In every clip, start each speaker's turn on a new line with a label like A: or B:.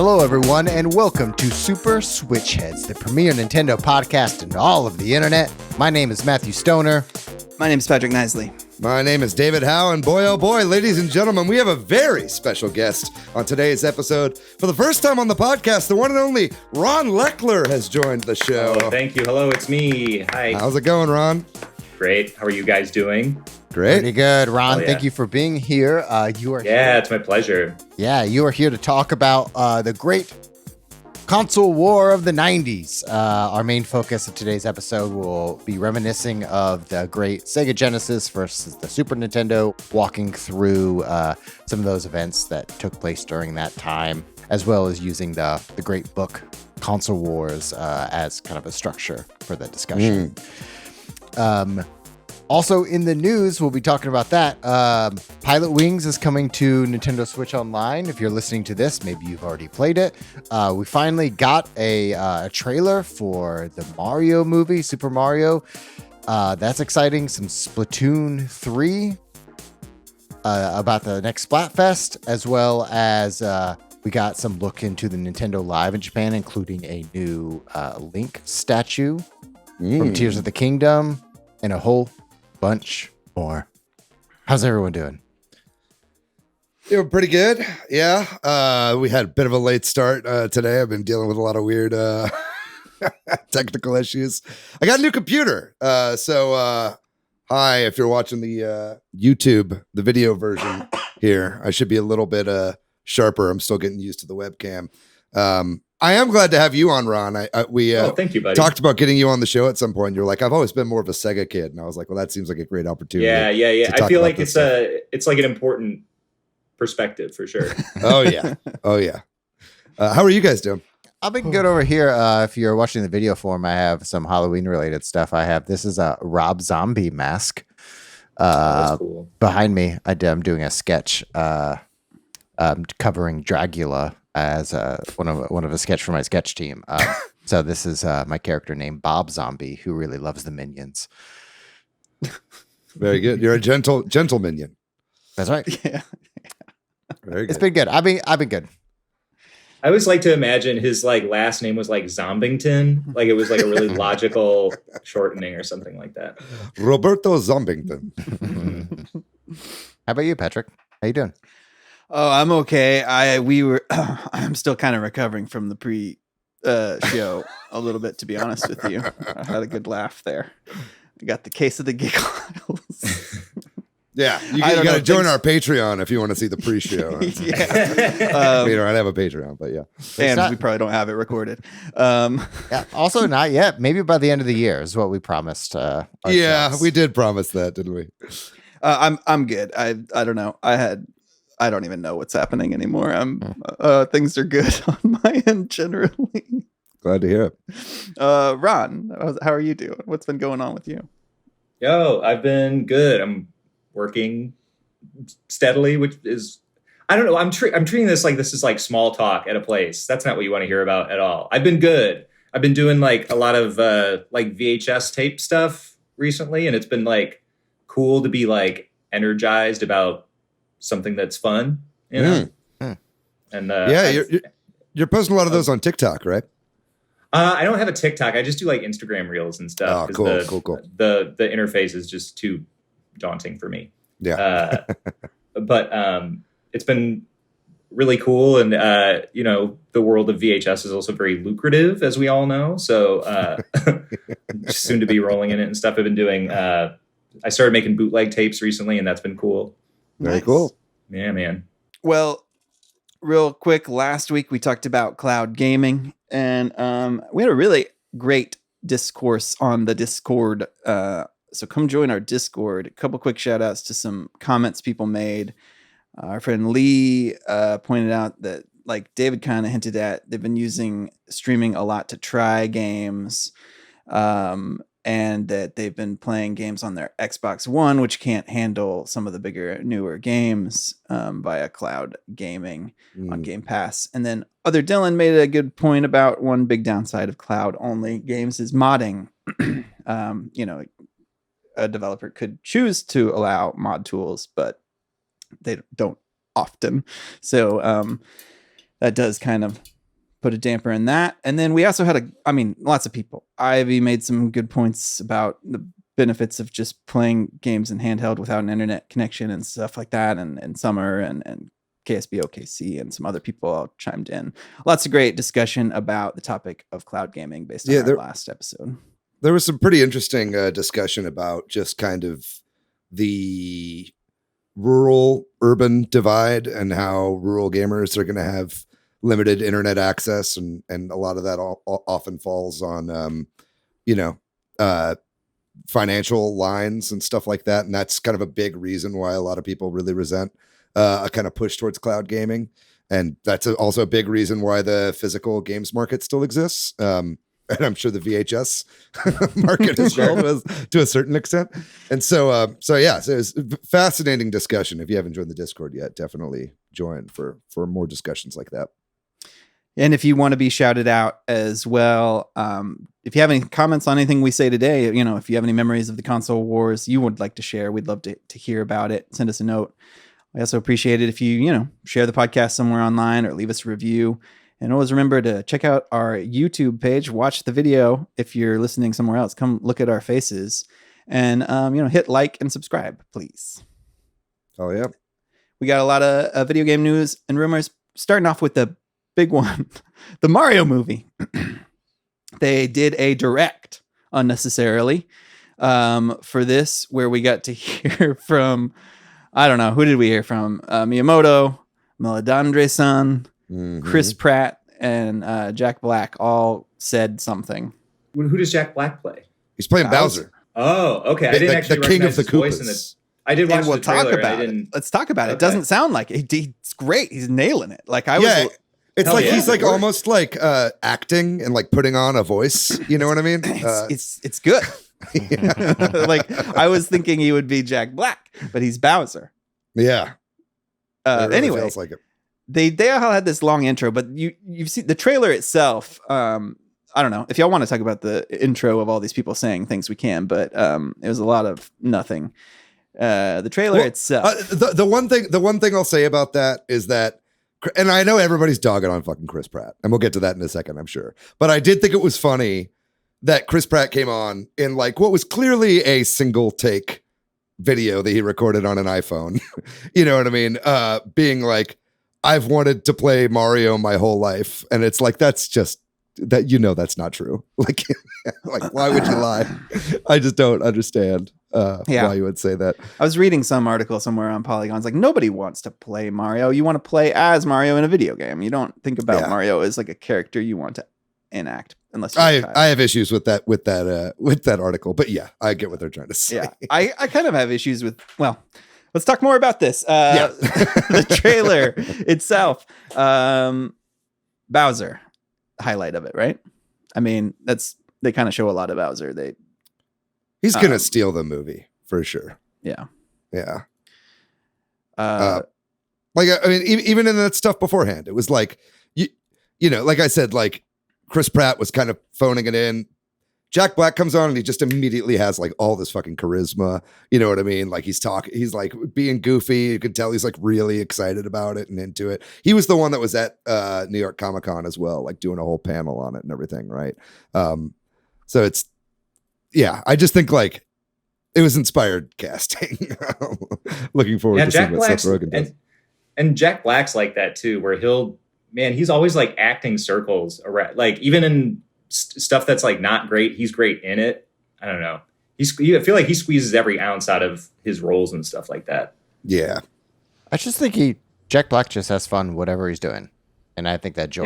A: Hello, everyone, and welcome to Super Switch Headz, the premier Nintendo podcast in all of the internet. My name is Matthew Stoner.
B: My name is Patrick Nisley.
C: My name is David Howe, and boy, oh boy, ladies and gentlemen, we have a very special guest on today's episode. For the first time on the podcast, the one and only Ron Lechler has joined the show.
D: Oh, thank you. Hello, it's me. Hi.
C: How's it going, Ron?
D: Great. How are you guys doing?
C: Great.
A: Pretty good, Ron.
D: Oh, yeah.
A: Thank you for being here. You are
D: Yeah, it's my pleasure.
A: you are here to talk about the great console war of the 90s. Our main focus of today's episode will be reminiscing of the great Sega Genesis versus the Super Nintendo, walking through some of those events that took place during that time, as well as using the great book Console Wars as kind of a structure for the discussion. Also in the news, we'll be talking about that. Pilotwings is coming to Nintendo Switch Online. If you're listening to this, maybe you've already played it. We finally got a trailer for the Mario movie, Super Mario. That's exciting. Some Splatoon 3 about the next Splatfest, as well as we got some look into the Nintendo Live in Japan, including a new Link statue from Tears of the Kingdom, and a whole bunch more. How's everyone doing?
C: Doing pretty good. Yeah. We had a bit of a late start today. I've been dealing with a lot of weird technical issues. I got a new computer. So hi, if you're watching the YouTube, the video version here, I should be a little bit sharper. I'm still getting used to the webcam. I am glad to have you on, Ron. We
D: thank you, buddy.
C: talked about getting you on the show at some point. You're like, I've always been more of a Sega kid, and I was like, well, that seems like a great opportunity.
D: Yeah. I feel like it's like an important perspective for sure.
C: Oh yeah. How are you guys doing?
A: I've been good over here. If you're watching the video form, I have some Halloween related stuff. This is a Rob Zombie mask.
D: That's cool.
A: Behind me, I'm doing a sketch covering Dragula as one of a sketch for my sketch team. So this is my character named Bob Zombie, who really loves the minions.
C: Very good. You're a gentle minion.
A: That's right.
B: Yeah.
C: Very good.
A: It's been good. I've been good.
D: I always like to imagine his last name was like Zombington, like it was like a really logical shortening or something like that.
C: Roberto Zombington.
A: How about you, Patrick? How you doing?
B: Oh, I'm okay. I'm still kind of recovering from the show a little bit, to be honest with you. I had a good laugh there. I got the case of the giggles.
C: Yeah, you got to join our Patreon if you want to see the pre-show.
B: Yeah.
C: We don't have a Patreon, but yeah.
B: And we probably don't have it recorded.
A: Yeah. Also, not yet. Maybe by the end of the year is what we promised. Ourselves.
C: We did promise that, didn't we?
B: I'm good. I don't know. I don't even know what's happening anymore. Things are good on my end generally.
C: Glad to hear it.
B: Ron, how are you doing? What's been going on with you?
D: Yo, I've been good. I'm working steadily, which is, I don't know. I'm treating this like this is like small talk at a place. That's not what you want to hear about at all. I've been good. I've been doing like a lot of like VHS tape stuff recently, and it's been like cool to be like energized about something that's fun, you know. And
C: you're posting a lot of those on TikTok, right?
D: I don't have a TikTok. I just do like Instagram reels and stuff.
C: Oh, cool.
D: The interface is just too daunting for me.
C: Yeah.
D: But it's been really cool, and the world of VHS is also very lucrative, as we all know. So soon to be rolling in it and stuff. I've been doing. I started making bootleg tapes recently, and that's been cool.
C: Very cool.
D: Yeah, man.
B: Well, real quick, last week we talked about cloud gaming, and we had a really great discourse on the Discord. So come join our Discord. A couple quick shout outs to some comments people made. Our friend Lee pointed out that, like David kind of hinted at, they've been using streaming a lot to try games. And that they've been playing games on their Xbox One, which can't handle some of the bigger, newer games via cloud gaming on Game Pass. And then Other Dylan made a good point about one big downside of cloud-only games is modding. A developer could choose to allow mod tools, but they don't often. So that does kind of put a damper in that. And then we also had lots of people. Ivy made some good points about the benefits of just playing games in handheld without an internet connection and stuff like that. And Summer and KSB OKC and some other people all chimed in. Lots of great discussion about the topic of cloud gaming based on our last episode.
C: There was some pretty interesting discussion about just kind of the rural urban divide and how rural gamers are going to have limited internet access, and a lot of that often falls on financial lines and stuff like that, and that's kind of a big reason why a lot of people really resent a kind of push towards cloud gaming, and that's also a big reason why the physical games market still exists. And I'm sure the VHS market as well to a certain extent. And so it was a fascinating discussion. If you haven't joined the Discord yet, definitely join for more discussions like that.
B: And if you want to be shouted out as well, if you have any comments on anything we say today, if you have any memories of the console wars you would like to share, we'd love to hear about it. Send us a note. I also appreciate it if you share the podcast somewhere online or leave us a review. And always remember to check out our YouTube page, watch the video. If you're listening somewhere else, come look at our faces and, hit like and subscribe, please.
C: Oh, yeah.
B: We got a lot of video game news and rumors, starting off with the big one, the Mario movie. They did a direct unnecessarily for this, where we got to hear from, I don't know, who did we hear from? Miyamoto, Meledandre-san, Chris Pratt, and Jack Black all said something.
D: Who does Jack Black play?
C: He's playing Bowser.
D: Oh, okay. I didn't actually
C: the king of
D: recognize
C: the
D: his voice in
C: Koopas.
D: I did watch
B: we'll
D: the trailer.
B: talk about it. Let's talk about it. It doesn't sound like it. He's great. He's nailing it.
C: It's like he's like almost like acting and like putting on a voice. You know what I mean?
B: It's good. Like I was thinking he would be Jack Black, but he's Bowser.
C: Yeah. Really
B: Anyway,
C: feels like it.
B: They all had this long intro, but you've seen the trailer itself. I don't know if y'all want to talk about the intro of all these people saying things, we can, but it was a lot of nothing. The trailer itself.
C: The one thing I'll say about that is that, and I know everybody's dogging on fucking Chris Pratt, and we'll get to that in a second, I'm sure. But I did think it was funny that Chris Pratt came on in like what was clearly a single take video that he recorded on an iPhone. You know what I mean? Being like, I've wanted to play Mario my whole life, and it's like that's just that that's not true. Like why would you lie? I just don't understand why you would say that.
B: I was reading some article somewhere on Polygon. It's like nobody wants to play Mario. You want to play as Mario in a video game. You don't think about Mario as like a character you want to enact. Unless I
C: have issues with that article, but yeah, I get what they're trying to say.
B: Yeah, I kind of have issues with. Well, let's talk more about this. The trailer itself, Bowser, highlight of it, right? I mean, they kind of show a lot of Bowser.
C: He's gonna steal the movie for sure.
B: Yeah.
C: Like I mean, even in that stuff beforehand, it was like like I said, like Chris Pratt was kind of phoning it in. Jack Black comes on and he just immediately has like all this fucking charisma. You know what I mean? Like he's like being goofy. You can tell he's like really excited about it and into it. He was the one that was at New York Comic Con as well, like doing a whole panel on it and everything. Right. So I just think like it was inspired casting. Looking forward to seeing what Seth Rogen does.
D: And Jack Black's like that too, where he's always like acting circles around, like even in stuff that's like not great, he's great in it. I don't know. I feel like he squeezes every ounce out of his roles and stuff like that.
C: Yeah.
A: I just think Jack Black just has fun whatever he's doing. And I think that joy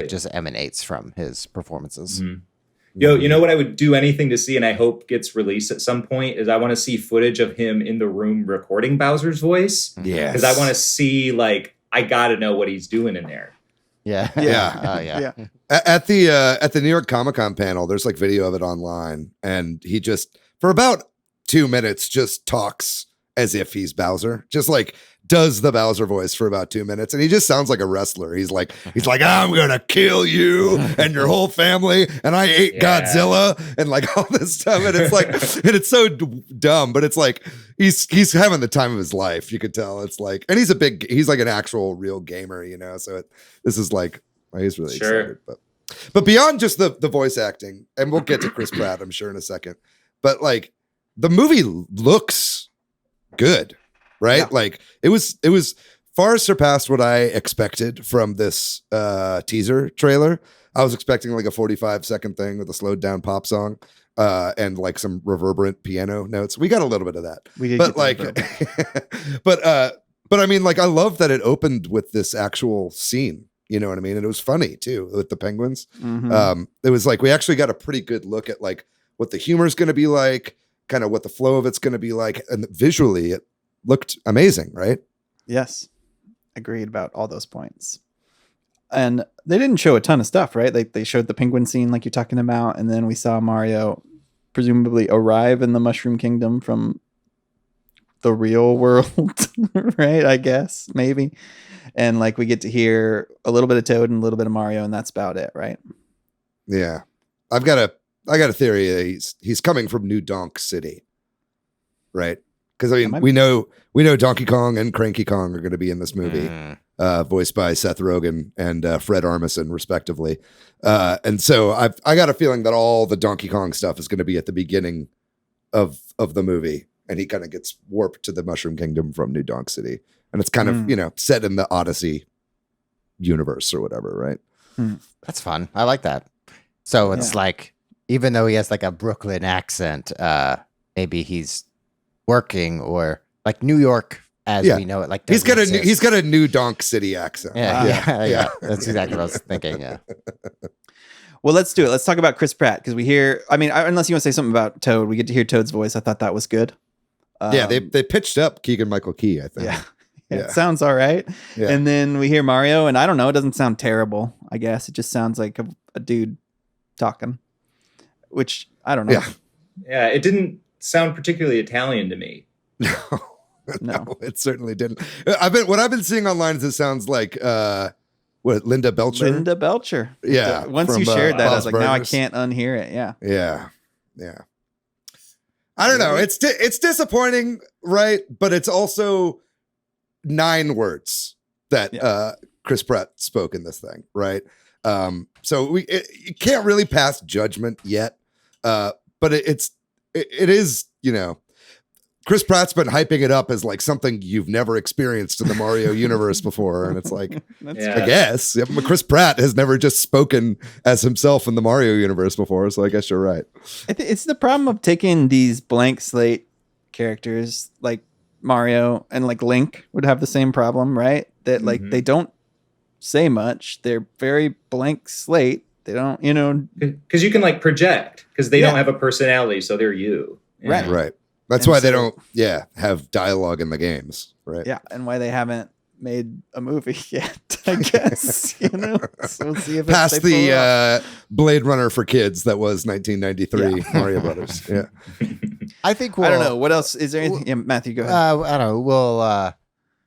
A: just emanates from his performances.
D: Mm-hmm. You know what I would do anything to see, and I hope gets released at some point, is I want to see footage of him in the room recording Bowser's voice.
C: Yeah.
D: Because I want to see, like, I got to know what he's doing in there.
A: Yeah.
B: Yeah.
C: At the New York Comic Con panel, there's like video of it online, and he just for about 2 minutes just talks as if he's Bowser, just like does the Bowser voice for about 2 minutes, and he just sounds like a wrestler. He's like, I'm gonna kill you and your whole family, and I ate Godzilla and like all this stuff, and it's like, and it's so dumb, but it's like he's having the time of his life. You could tell it's like, and he's like an actual real gamer, you know. So this is like, he's really excited, but beyond just the voice acting, and we'll get to Chris Pratt, I'm sure, in a second, but like the movie looks good. Right. Yeah. Like it was far surpassed what I expected from this teaser trailer. I was expecting like a 45-second thing with a slowed down pop song and like some reverberant piano notes. We got a little bit of that. We did, but like, but I mean, like, I love that it opened with this actual scene. You know what I mean? And it was funny too with the penguins. Mm-hmm. It was like we actually got a pretty good look at like what the humor is going to be like, kind of what the flow of it's going to be like, and visually it looked amazing, right?
B: Yes. Agreed about all those points. And they didn't show a ton of stuff, right? Like they showed the penguin scene like you're talking about, and then we saw Mario presumably arrive in the Mushroom Kingdom from the real world, right? I guess, maybe. And like we get to hear a little bit of Toad and a little bit of Mario, and that's about it, right?
C: Yeah. I got a theory that he's coming from New Donk City, right? Because I mean, we know Donkey Kong and Cranky Kong are going to be in this movie, voiced by Seth Rogen and Fred Armisen, respectively. And so I got a feeling that all the Donkey Kong stuff is going to be at the beginning of the movie, and he kind of gets warped to the Mushroom Kingdom from New Donk City, and it's kind of set in the Odyssey universe or whatever, right?
A: That's fun. I like that. So it's like, even though he has like a Brooklyn accent, maybe he's working or like New York as we know it. Like
C: he's got a New Donk City accent.
A: Yeah. That's exactly what I was thinking. Yeah.
B: Well, let's do it. Let's talk about Chris Pratt because we hear. I mean, unless you want to say something about Toad, we get to hear Toad's voice. I thought that was good.
C: They pitched up Keegan-Michael Key, I think.
B: Yeah. It sounds all right. Yeah. And then we hear Mario, and I don't know. It doesn't sound terrible. I guess it just sounds like a dude talking, which I don't know.
C: Yeah.
D: It didn't sound particularly Italian to me.
C: No, it certainly didn't. What I've been seeing online is it sounds like Linda Belcher.
B: Linda Belcher.
C: Yeah.
B: Once you shared that, I was like, now I can't unhear it. Yeah.
C: Yeah. I don't know. It's disappointing, right? But it's also 9 words that Chris Pratt spoke in this thing, right? So you can't really pass judgment yet, but it is, Chris Pratt's been hyping it up as like something you've never experienced in the Mario universe before, and it's like, I guess Chris Pratt has never just spoken as himself in the Mario universe before, so I guess you're right.
B: It's the problem of taking these blank slate characters like Mario and like Link would have the same problem, right? That like they don't say much. They're very blank slate. They don't,
D: because you can like project because they don't have a personality, so they're you.
C: Right. That's why they don't, have dialogue in the games, right?
B: Yeah, and why they haven't made a movie yet, I guess. So we'll see if
C: past the Blade Runner for kids that was 1993 Mario Brothers. Yeah,
A: I think
B: I don't know what else is there. Anything? Matthew, go ahead.
A: I don't know. Well,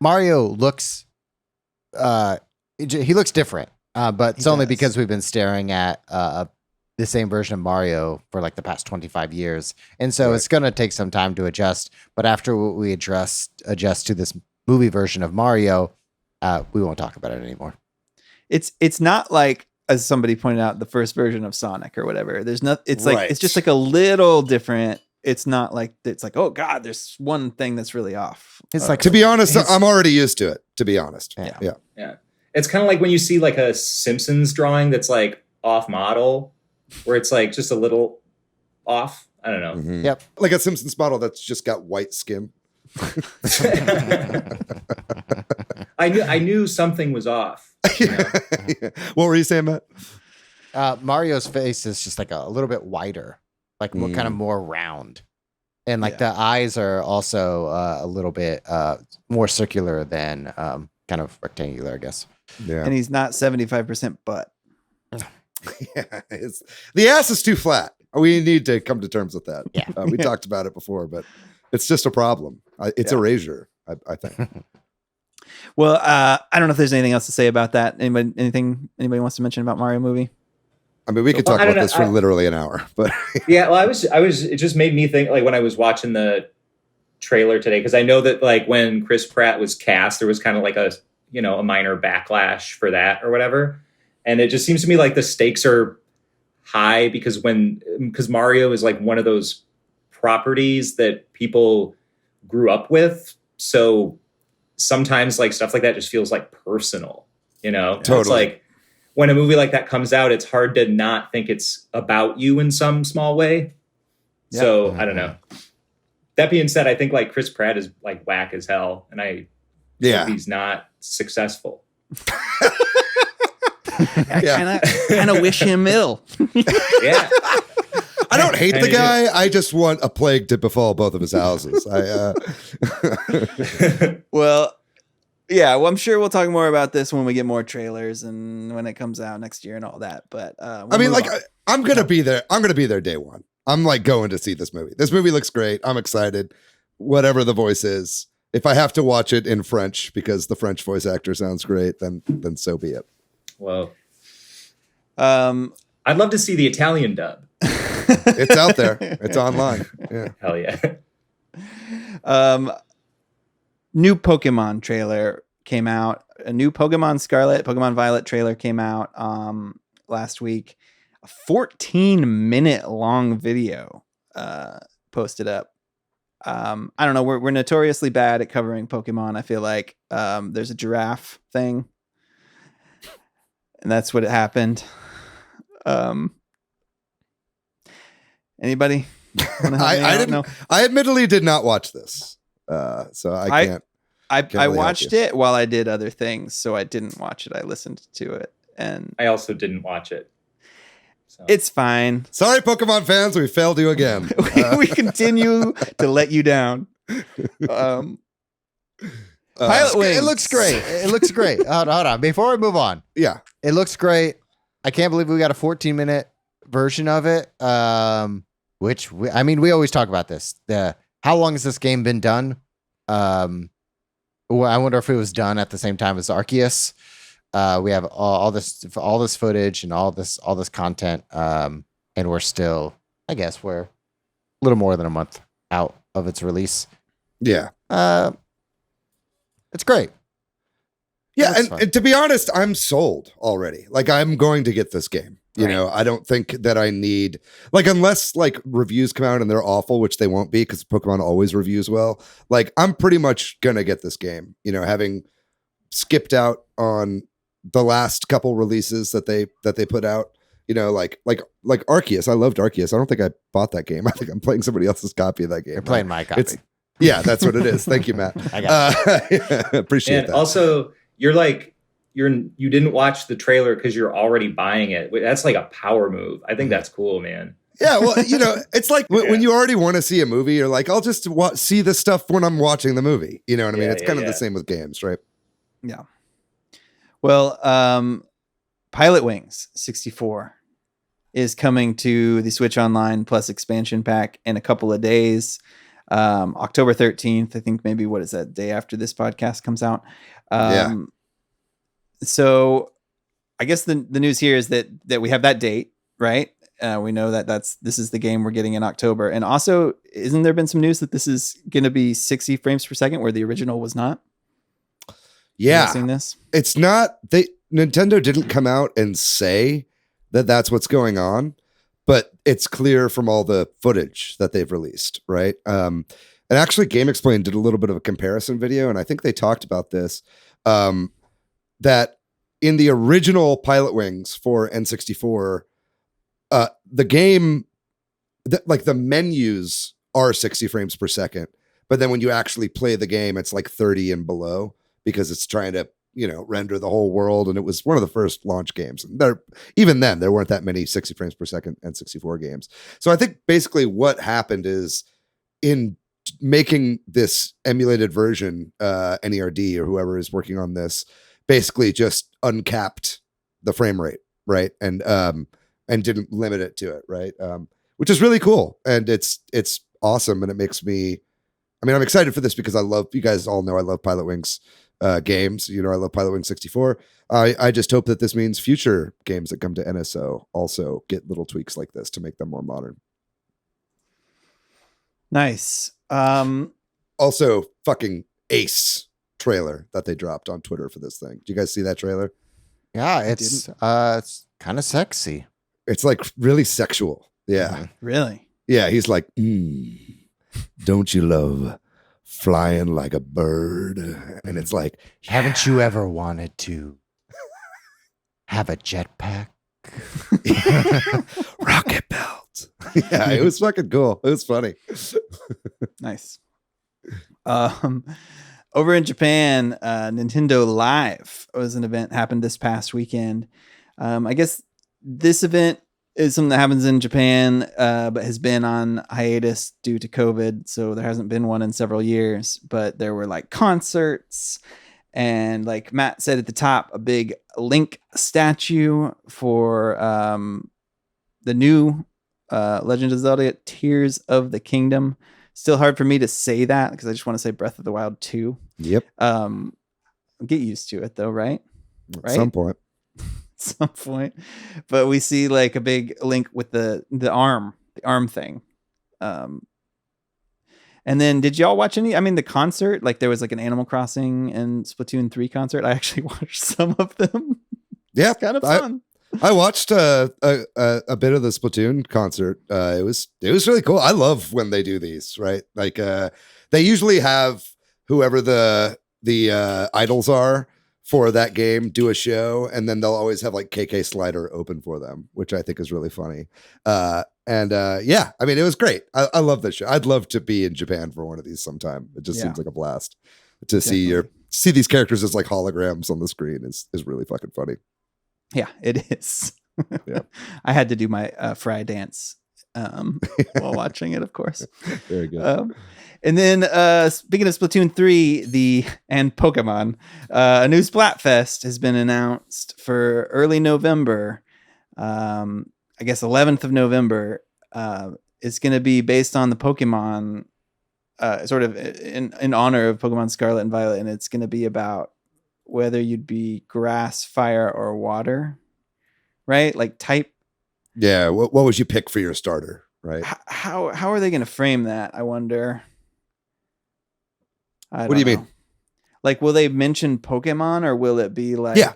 A: Mario looks, he looks different, but it's only because we've been staring at the same version of Mario for like the past 25 years. And so it's going to take some time to adjust. But after we adjust to this movie version of Mario, we won't talk about it anymore.
B: It's not like, as somebody pointed out, the first version of Sonic or whatever. There's not, it's like, it's just like a little different. It's not like, it's like, oh God, there's one thing that's really off.
A: It's like,
C: to be honest, I'm already used to it, to be honest.
D: Yeah. It's kind of like when you see like a Simpsons drawing that's like off model, where it's like just a little off. I don't know.
C: Mm-hmm. Yep. Like a Simpsons model that's just got white skim.
D: I knew something was off.
C: What were you saying, Matt?
A: Mario's face is just like a little bit wider, like kind of more round. And like the eyes are also a little bit more circular than kind of rectangular, I guess.
C: Yeah.
B: And he's not 75% butt.
C: The ass is too flat. We need to come to terms with that.
A: Yeah.
C: We talked about it before, but It's just a problem. It's erasure, I think.
B: Well, I don't know if there's anything else to say about that. Anybody wants to mention about Mario movie?
C: I mean, we could talk about this for literally an hour, but
D: yeah. Well, it just made me think, like, when I was watching the trailer today, because I know that, like, when Chris Pratt was cast, there was kind of like a minor backlash for that or whatever. And it just seems to me like the stakes are high because Mario is like one of those properties that people grew up with. So sometimes like stuff like that just feels like personal,
C: Totally.
D: It's like when a movie like that comes out, it's hard to not think it's about you in some small way. Yeah. So I don't know. That being said, I think like Chris Pratt is like whack as hell, and I hope he's not successful.
B: I kind of wish him ill.
D: Yeah.
C: I don't hate the guy. I just want a plague to befall both of his houses.
B: Well, I'm sure we'll talk more about this when we get more trailers and when it comes out next year and all that. But
C: I'm gonna be there. I'm gonna be there day one. I'm like going to see this movie. This movie looks great. I'm excited. Whatever the voice is, if I have to watch it in French because the French voice actor sounds great, then so be it.
D: Whoa. I'd love to see the Italian dub.
C: It's out there. It's online. Yeah.
D: Hell yeah.
B: New Pokemon trailer came out. A new Pokemon Scarlet, Pokemon Violet trailer came out last week. A 14-minute long video posted up. I don't know. We're notoriously bad at covering Pokemon. I feel like there's a giraffe thing, and that's what happened. Anybody?
C: I didn't know. I admittedly did not watch this, so I can't.
B: I watched it while I did other things, so I didn't watch it. I listened to it, and
D: I also didn't watch it. So.
B: It's fine.
C: Sorry, Pokemon fans, we failed you again.
B: We continue to let you down. Pilotwings.
A: It looks great. It looks great. Hold on. Before we move on.
C: Yeah.
A: It looks great. I can't believe we got a 14-minute version of it. We always talk about this. How long has this game been done? I wonder if it was done at the same time as Arceus. We have all this footage and all this content, and we're still, I guess, we're a little more than a month out of its release.
C: Yeah.
A: It's great.
C: Yeah, and to be honest, I'm sold already. Like, I'm going to get this game. You know, I don't think that I need, like, unless like reviews come out and they're awful, which they won't be because Pokemon always reviews well. Like, I'm pretty much gonna get this game. You know, having skipped out on the last couple releases that they put out. You know, like Arceus. I loved Arceus. I don't think I bought that game. I think I'm playing somebody else's copy of that game.
A: You're playing my copy.
C: Yeah, that's what it is. Thank you, Matt.
A: I got
C: appreciate that.
D: Also, you didn't watch the trailer because you're already buying it. That's like a power move. I think that's cool, man.
C: Yeah, well, you know, it's like when you already want to see a movie, you're like, I'll just see the stuff when I'm watching the movie. You know what I mean? It's kind of the same with games, right?
B: Yeah. Well, Pilotwings 64 is coming to the Switch Online Plus expansion pack in a couple of days. October 13th, I think maybe, what is that, day after this podcast comes out? So I guess the news here is that we have that date, right? We know that this is the game we're getting in October. And also, isn't there been some news that this is going to be 60 frames per second where the original was not?
C: Yeah.
B: Have you seen this?
C: It's not, Nintendo didn't come out and say that that's what's going on, but it's clear from all the footage that they've released, right? And actually Game Explain did a little bit of a comparison video, and I think they talked about this, that in the original Pilotwings for N64, the game, like the menus are 60 frames per second, but then when you actually play the game, it's like 30 and below because it's trying to, you know, render the whole world. And it was one of the first launch games. Even then, there weren't that many 60 frames per second N64 games. So I think basically what happened is in making this emulated version, NERD or whoever is working on this, basically just uncapped the frame rate, right? And didn't limit it to it, right? Which is really cool. And it's awesome. And it makes me I mean, I'm excited for this because you guys all know I love Pilotwings games. I love Pilotwings 64. I just hope that this means future games that come to NSO also get little tweaks like this to make them more modern.
B: Nice.
C: Also, fucking ace trailer that they dropped on Twitter for this thing. Did you guys see that trailer?
A: Yeah, it's kind of sexy.
C: It's like really sexual. Yeah.
B: Really?
C: Yeah, he's like, don't you love flying like a bird? And it's like,
A: haven't you ever wanted to have a jetpack?
C: Rocket belt. Yeah, it was fucking cool. It was funny.
B: Nice. Over in Japan, Nintendo Live was an event happened this past weekend. I guess this event is something that happens in Japan, but has been on hiatus due to COVID. So there hasn't been one in several years, but there were like concerts and, like Matt said at the top, a big Link statue for the new Legend of Zelda Tears of the Kingdom. Still hard for me to say that because I just want to say Breath of the Wild 2.
C: Yep.
B: Get used to it though, right?
C: At some point.
B: Some point, but we see like a big Link with the arm thing. And then did y'all watch the concert? Like there was like an Animal Crossing and Splatoon 3 concert. I actually watched some of them.
C: Yeah,
B: kind of fun.
C: I watched a bit of the Splatoon concert. It was really cool. I love when they do these, right? Like they usually have whoever the idols are for that game do a show, and then they'll always have like KK Slider open for them, which I think is really funny. Yeah, I mean, it was great. I love this show. I'd love to be in Japan for one of these sometime. It just seems like a blast to see these characters as like holograms on the screen is really fucking funny.
B: Yeah, it is.
C: Yeah.
B: I had to do my fry dance while watching it, of course.
C: Very good.
B: And then speaking of Splatoon 3 and Pokemon, a new Splatfest has been announced for early November. I guess 11th of November. It's going to be based on the Pokemon, sort of in honor of Pokemon Scarlet and Violet, and it's going to be about whether you'd be grass, fire, or water, right? Like type.
C: Yeah. What would you pick for your starter, right?
B: How are they going to frame that? I wonder.
C: What do you mean?
B: Like, will they mention Pokemon, or will it be like?
C: Yeah.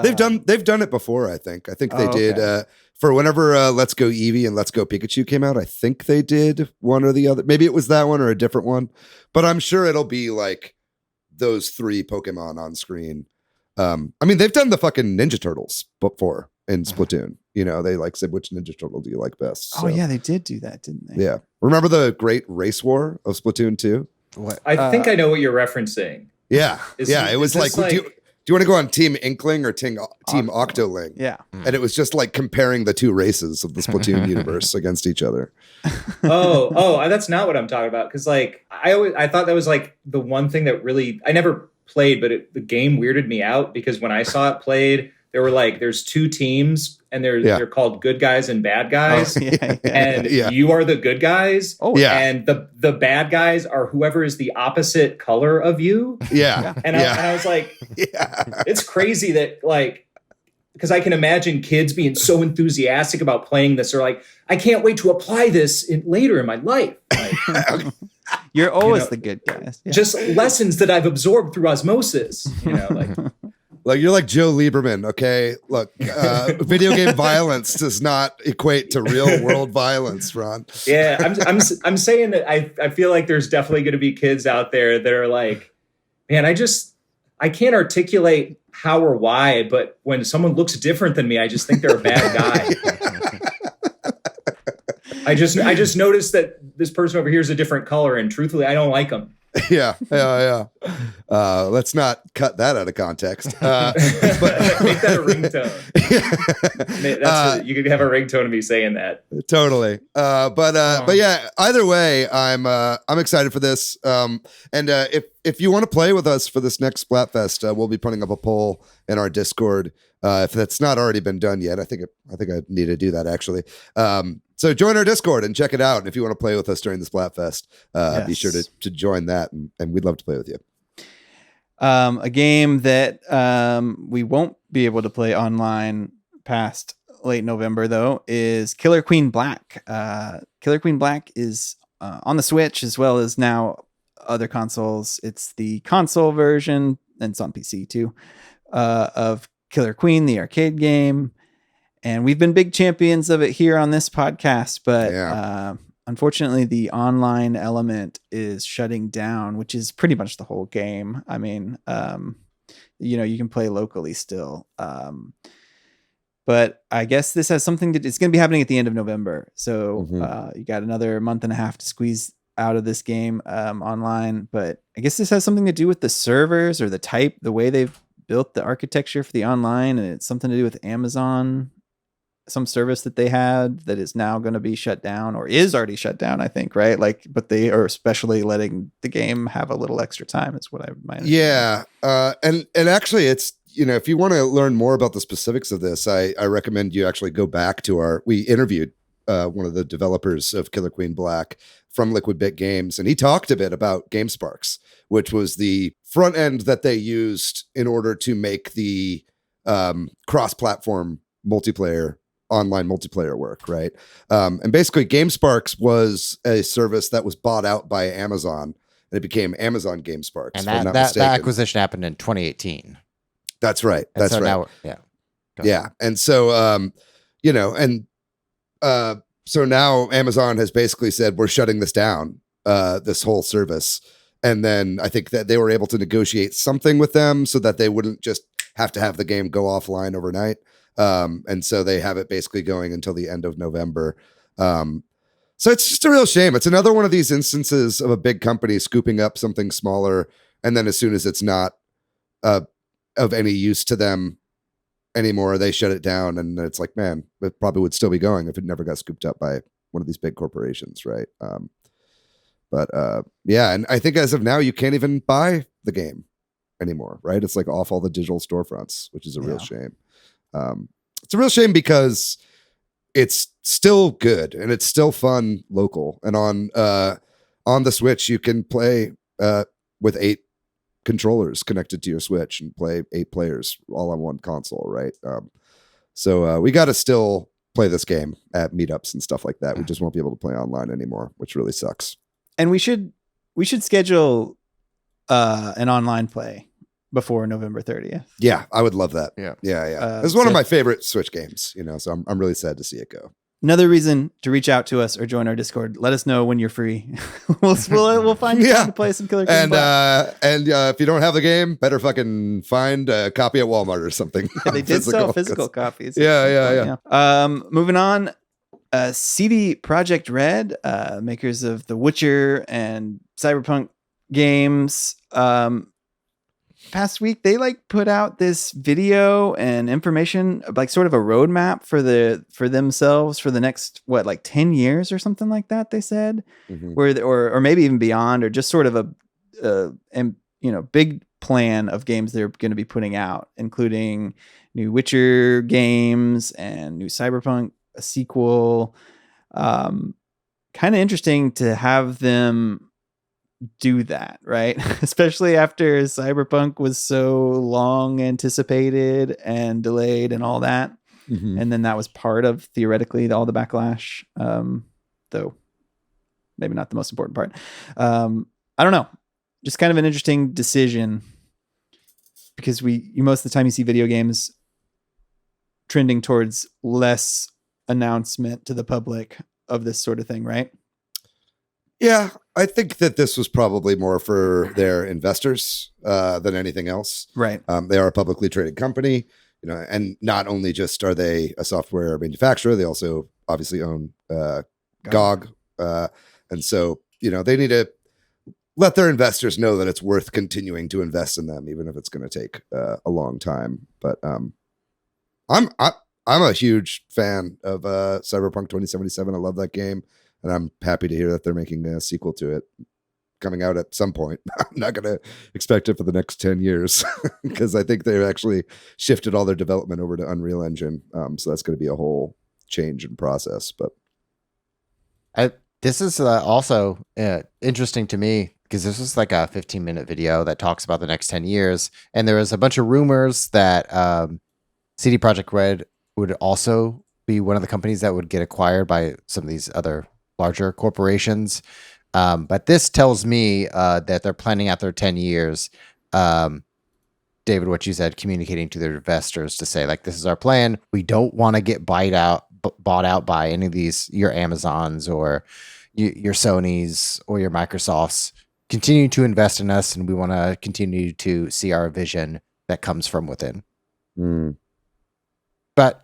C: They've done it before. I think they did for whenever Let's Go Eevee and Let's Go Pikachu came out. I think they did one or the other. Maybe it was that one or a different one, but I'm sure it'll be like those 3 Pokemon on screen. I mean, they've done the fucking Ninja Turtles before in Splatoon. They like said, which Ninja Turtle do you like best?
B: Oh yeah, they did do that, didn't they?
C: Yeah. Remember the great race war of Splatoon 2?
A: What?
D: I think I know what you're referencing.
C: Yeah. It was like, do you want to go on Team Inkling or Team Octoling?
B: Yeah.
C: And it was just like comparing the 2 races of the Splatoon universe against each other.
D: Oh, that's not what I'm talking about. Because like I thought that was like the one thing that really I never played, but the game weirded me out because when I saw it played, there were like there's 2 teams and they're called good guys and bad guys, and you are the good guys. Oh yeah, and the bad guys are whoever is the opposite color of you.
C: Yeah,
D: and I was like, it's crazy that like. Because I can imagine kids being so enthusiastic about playing this. They're like, I can't wait to apply this later in my life. Like,
B: you're always the good guys. Yeah.
D: Just lessons that I've absorbed through osmosis.
C: Like you're like Joe Lieberman. Okay, look, video game violence does not equate to real world violence, Ron.
D: Yeah, I'm saying that I feel like there's definitely going to be kids out there that are like, man, I can't articulate how or why, but when someone looks different than me, I just think they're a bad guy. I just noticed that this person over here is a different color, and truthfully, I don't like them.
C: Yeah. Let's not cut that out of context. But
D: make that a ringtone. You could have a ringtone of me saying that.
C: Totally. But yeah, either way, I'm excited for this. And if you want to play with us for this next Splatfest, we'll be putting up a poll in our Discord. If that's not already been done yet, I think I need to do that actually. So join our Discord and check it out. And if you want to play with us during the Splatfest, be sure to join that, and we'd love to play with you.
B: A game that we won't be able to play online past late November, though, is Killer Queen Black. Killer Queen Black is on the Switch as well as now other consoles. It's the console version, and it's on PC too, of Killer Queen, the arcade game. And we've been big champions of it here on this podcast, but unfortunately, the online element is shutting down, which is pretty much the whole game. I mean, you can play locally still. But I guess this has something it's going to be happening at the end of November. So you got another month and a half to squeeze out of this game online. But I guess this has something to do with the servers or the way they've built the architecture for the online. And it's something to do with Amazon, some service that they had that is now going to be shut down or is already shut down, I think, right? But they are especially letting the game have a little extra time is what I might.
C: Yeah. And actually it's, if you want to learn more about the specifics of this, I recommend you actually go back to we interviewed one of the developers of Killer Queen Black from Liquid Bit Games. And he talked a bit about GameSparks, which was the front end that they used in order to make the cross-platform online multiplayer work, right? And basically GameSparks was a service that was bought out by Amazon, and it became Amazon GameSparks.
A: And that acquisition happened in 2018.
C: That's right. That's right.
A: Yeah.
C: And so, so now Amazon has basically said, we're shutting this down, this whole service. And then I think that they were able to negotiate something with them so that they wouldn't just have to have the game go offline overnight. And so they have it basically going until the end of November. So it's just a real shame. It's another one of these instances of a big company scooping up something smaller. And then as soon as it's not of any use to them anymore, they shut it down. And it's like, man, it probably would still be going if it never got scooped up by one of these big corporations. Right. Yeah. And I think as of now, you can't even buy the game anymore. Right. It's like off all the digital storefronts, which is a real shame. It's a real shame because it's still good and it's still fun local. And on the Switch, you can play with 8 controllers connected to your Switch and play 8 players all on one console, right? So we got to still play this game at meetups and stuff like that. We just won't be able to play online anymore, which really sucks.
B: And we should schedule an online play before November 30th.
C: Yeah, I would love that.
A: Yeah.
C: It's one of my favorite Switch games, so I'm really sad to see it go.
B: Another reason to reach out to us or join our Discord. Let us know when you're free. we'll find you time to play some Killer Queen Black.
C: And if you don't have the game, better fucking find a copy at Walmart or something.
B: Yeah, they did sell physical copies.
C: Yeah.
B: Moving on, CD Projekt Red, makers of The Witcher and Cyberpunk games, past week they put out this video and information, sort of a roadmap for themselves for the next 10 years or something like that, they said. Where or maybe even beyond, or just sort of a big plan of games they're going to be putting out, including new Witcher games and new Cyberpunk, a sequel. Kind of interesting to have them do that, right? Especially after Cyberpunk was so long anticipated and delayed and all that. And then that was part of theoretically all the backlash, though maybe not the most important part. I don't know, just kind of an interesting decision, because most of the time you see video games trending towards less announcement to the public of this sort of thing, right?
C: Yeah, I think that this was probably more for their investors than anything else.
B: Right.
C: They are a publicly traded company, and not only just are they a software manufacturer, they also obviously own GOG. And so, they need to let their investors know that it's worth continuing to invest in them, even if it's going to take a long time. But I'm a huge fan of Cyberpunk 2077. I love that game. And I'm happy to hear that they're making a sequel to it coming out at some point. I'm not going to expect it for the next 10 years because I think they've actually shifted all their development over to Unreal Engine. So that's going to be a whole change in process. But
A: This is also interesting to me because this was like a 15-minute video that talks about the next 10 years. And there was a bunch of rumors that CD Projekt Red would also be one of the companies that would get acquired by some of these other larger corporations. But this tells me that they're planning out their 10 years. David, what you said, communicating to their investors to say, like, this is our plan. We don't want to get bought out by any of these, your Amazons or your Sonys or your Microsofts. Continue to invest in us, and we want to continue to see our vision that comes from within. But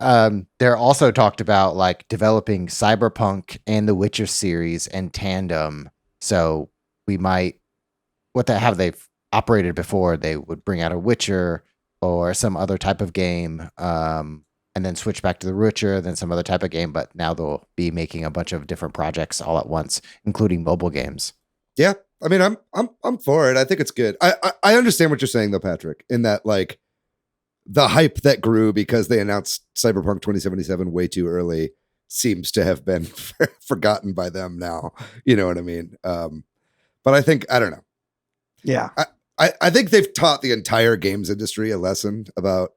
A: they're also talked about like developing Cyberpunk and the Witcher series in tandem. So we might, how they've operated before, they would bring out a Witcher or some other type of game, and then switch back to the Witcher, then some other type of game. But now they'll be making a bunch of different projects all at once, including mobile games.
C: Yeah, I mean, I'm for it. I think it's good. I understand what you're saying though, Patrick, in that like the hype that grew because they announced Cyberpunk 2077 way too early seems to have been forgotten by them now. You know what I mean? But I think, I don't know.
B: Yeah.
C: I think they've taught the entire games industry a lesson about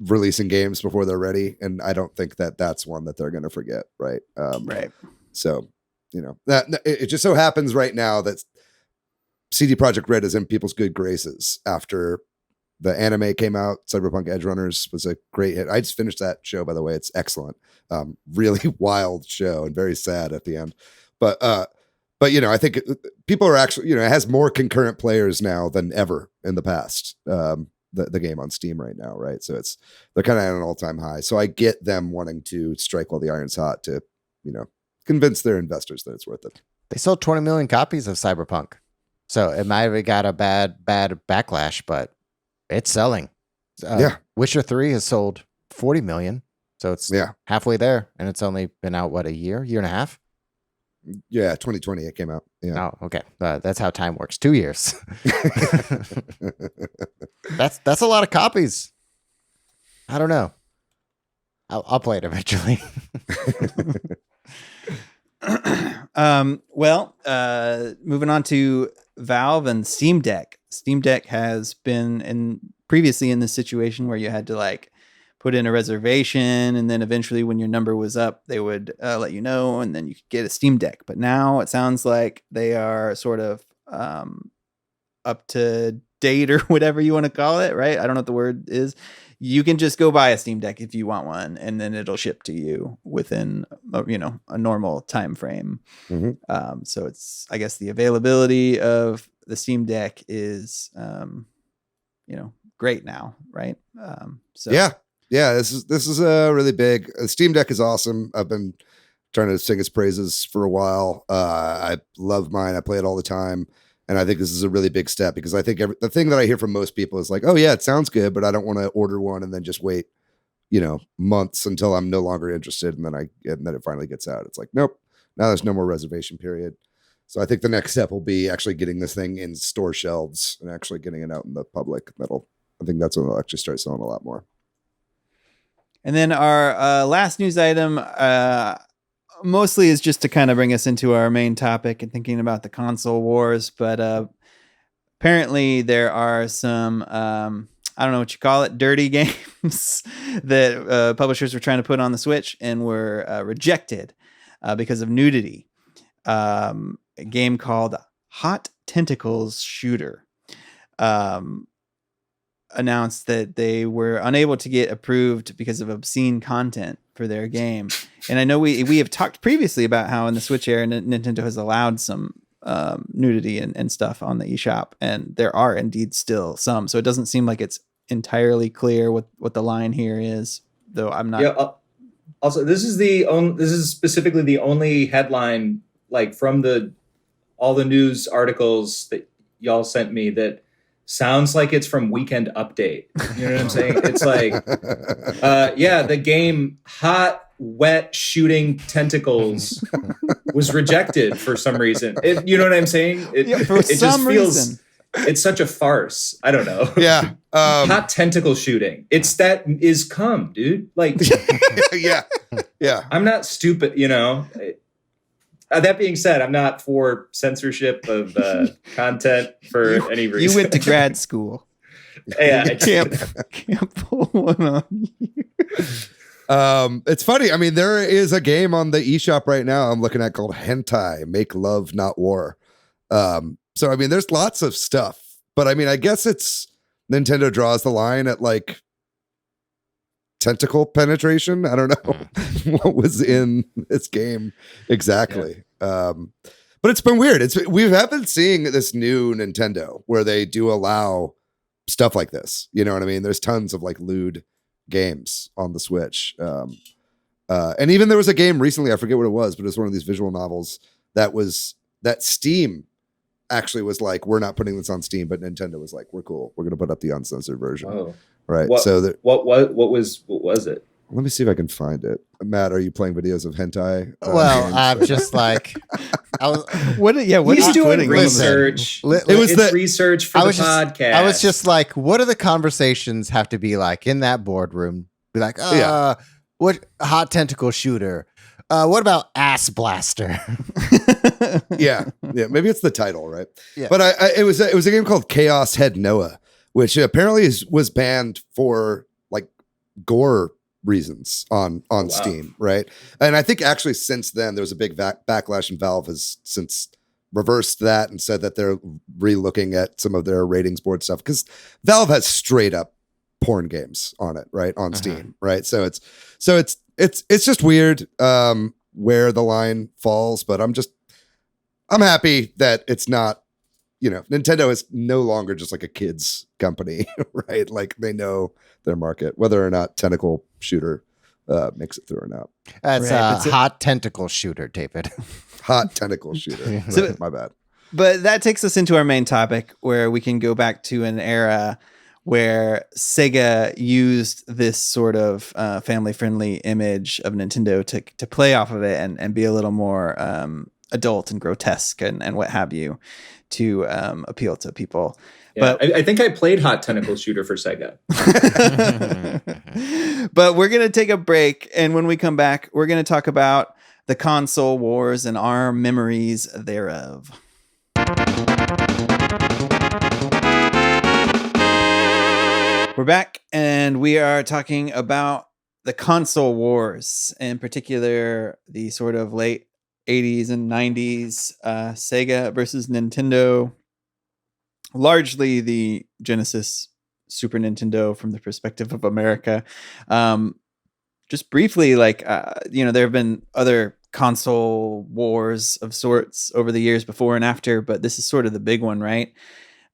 C: releasing games before they're ready. And I don't think that that's one that they're going to forget. Right.
B: Right.
C: So, you know, that it just so happens right now that CD Projekt Red is in people's good graces after the anime came out. Cyberpunk Edge Runners was a great hit. I just finished that show, by the way. It's excellent. Really wild show and very sad at the end. But you know, I think people are actually, you know, it has more concurrent players now than ever in the past. The game on Steam right now, right? So they're kind of at an all-time high. So I get them wanting to strike while the iron's hot to, you know, convince their investors that it's worth it.
A: They sold 20 million copies of Cyberpunk, so it might have got a bad backlash, but it's selling. Witcher 3 has sold 40 million, so it's halfway there, and it's only been out a year and a half.
C: Yeah, 2020 it came out. Yeah.
A: Oh, okay. That's how time works. 2 years. That's a lot of copies. I don't know. I'll play it eventually.
B: Moving on to Valve and Steam Deck. Steam Deck has been previously in this situation where you had to like put in a reservation, and then eventually when your number was up, they would let you know, and then you could get a Steam Deck. But now it sounds like they are sort of up to date or whatever you want to call it, right? I don't know what the word is. You can just go buy a Steam Deck if you want one, and then it'll ship to you within a normal time frame.
C: Mm-hmm.
B: So it's, I guess, the availability of the Steam Deck is great now, right?
C: Yeah, this is really big. Steam Deck is awesome. I've been trying to sing its praises for a while. I love mine. I play it all the time. And I think this is a really big step because I think the thing that I hear from most people is like, oh yeah, it sounds good, but I don't want to order one and then just wait, months until I'm no longer interested. And then it finally gets out. It's like, nope, now there's no more reservation period. So I think the next step will be actually getting this thing in store shelves and actually getting it out in the public. I think that's when they'll actually start selling a lot more.
B: And then our last news item mostly is just to kind of bring us into our main topic and thinking about the console wars. But apparently there are some, I don't know what you call it, dirty games that publishers were trying to put on the Switch and were rejected because of nudity. A game called Hot Tentacles Shooter announced that they were unable to get approved because of obscene content for their game. And I know we have talked previously about how in the Switch era, Nintendo has allowed some nudity and stuff on the eShop, and there are indeed still some. So it doesn't seem like it's entirely clear what the line here is, though I'm not.
D: Yeah. Also, this is specifically the only headline like from all the news articles that y'all sent me that sounds like it's from Weekend Update. You know what I'm saying? It's like, the game Hot Wet Shooting Tentacles was rejected for some reason. You know what I'm saying? It just feels it's such a farce. I don't know.
C: Yeah.
D: Hot tentacle shooting. That is cum, dude. Like,
C: yeah.
D: I'm not stupid, That being said, I'm not for censorship of content for any reason.
B: You went to grad school.
D: Yeah,
B: You can't pull one on you.
C: It's funny. I mean, there is a game on the eShop right now I'm looking at called Hentai, Make Love Not War. So I mean, there's lots of stuff, but I mean, I guess it's Nintendo draws the line at like tentacle penetration. I don't know what was in this game exactly. But it's been weird. We have been seeing this new Nintendo where they do allow stuff like this. You know what I mean? There's tons of like lewd games on the Switch. And even there was a game recently, I forget what it was, but it was one of these visual novels that Steam actually was like, we're not putting this on Steam, but Nintendo was like, we're cool. We're going to put up the uncensored version.
D: Oh.
C: Right.
D: What,
C: so
D: what was it?
C: Let me see if I can find it. Matt, are you playing videos of hentai?
A: Well,
C: games?
A: I'm just like,
B: He's
D: doing research.
A: It
C: was
D: it's research for the podcast.
A: I was just like, what do the conversations have to be like in that boardroom? Be like, what hot tentacle shooter? What about ass blaster?
C: yeah. Maybe it's the title, right?
A: Yeah.
C: But it was a game called Chaos Head Noah, which apparently was banned for like gore reasons on Steam, right? And I think actually since then there was a big backlash, and Valve has since reversed that and said that they're re-looking at some of their ratings board stuff, because Valve has straight up porn games on it, right, on Steam, right? So it's just weird where the line falls, but I'm happy that it's not, Nintendo is no longer just like a kids company, right? Like they know their market, whether or not tentacle shooter makes it through or not.
A: That's a hot tentacle shooter, David.
C: Hot tentacle shooter.
B: So,
C: right, my bad.
B: But that takes us into our main topic, where we can go back to an era where Sega used this sort of family-friendly image of Nintendo to play off of it and be a little more adult and grotesque and what have you, to appeal to people.
D: Yeah,
B: but
D: I think I played Hot Tentacle Shooter for Sega.
B: But we're going to take a break, and when we come back, we're going to talk about the console wars and our memories thereof. We're back, and we are talking about the console wars, in particular the sort of late 80s and 90s Sega versus Nintendo, largely the Genesis, Super Nintendo from the perspective of America. Just briefly, there have been other console wars of sorts over the years before and after, but this is sort of the big one, right?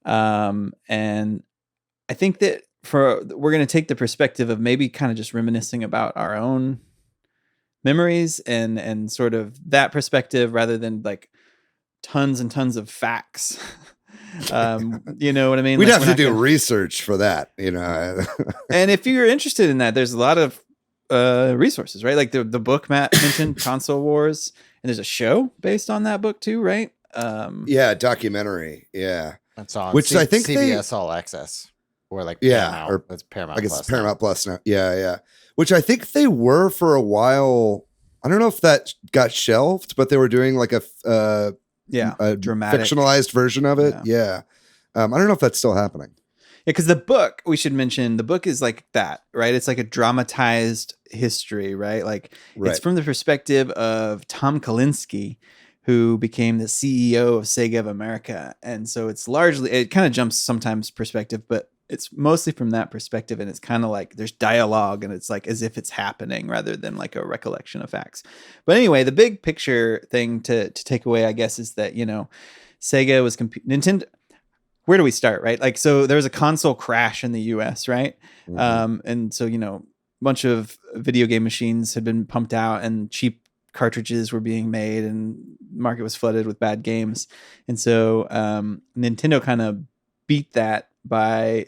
B: And I think that we're going to take the perspective of maybe kind of just reminiscing about our own memories and sort of that perspective, rather than like tons and tons of facts. You know what I mean?
C: We'd have to do research for that,
B: And if you're interested in that, there's a lot of resources, right? Like the book Matt mentioned, Console Wars, and there's a show based on that book too, right?
C: Documentary. Yeah.
A: That's on
C: which I think
A: CBS All Access. Or like
C: Paramount,
A: or it's Paramount.
C: I guess
A: Plus
C: it's Paramount Plus now. Yeah. Which I think they were for a while. I don't know if that got shelved, but they were doing like a
B: dramatic
C: fictionalized version of it. Yeah. I don't know if that's still happening.
B: Yeah, because the book, we should mention, the book is like that, right? It's like a dramatized history, right? Like it's from the perspective of Tom Kalinske, who became the CEO of Sega of America. And so it kind of jumps sometimes perspective, but it's mostly from that perspective. And it's kind of like there's dialogue, and it's like as if it's happening rather than like a recollection of facts. But anyway, the big picture thing to take away, I guess, is that, Sega was Nintendo. Where do we start, right? Like, so there was a console crash in the US, right? Mm-hmm. And so, a bunch of video game machines had been pumped out, and cheap cartridges were being made, and the market was flooded with bad games. And so Nintendo kind of beat that by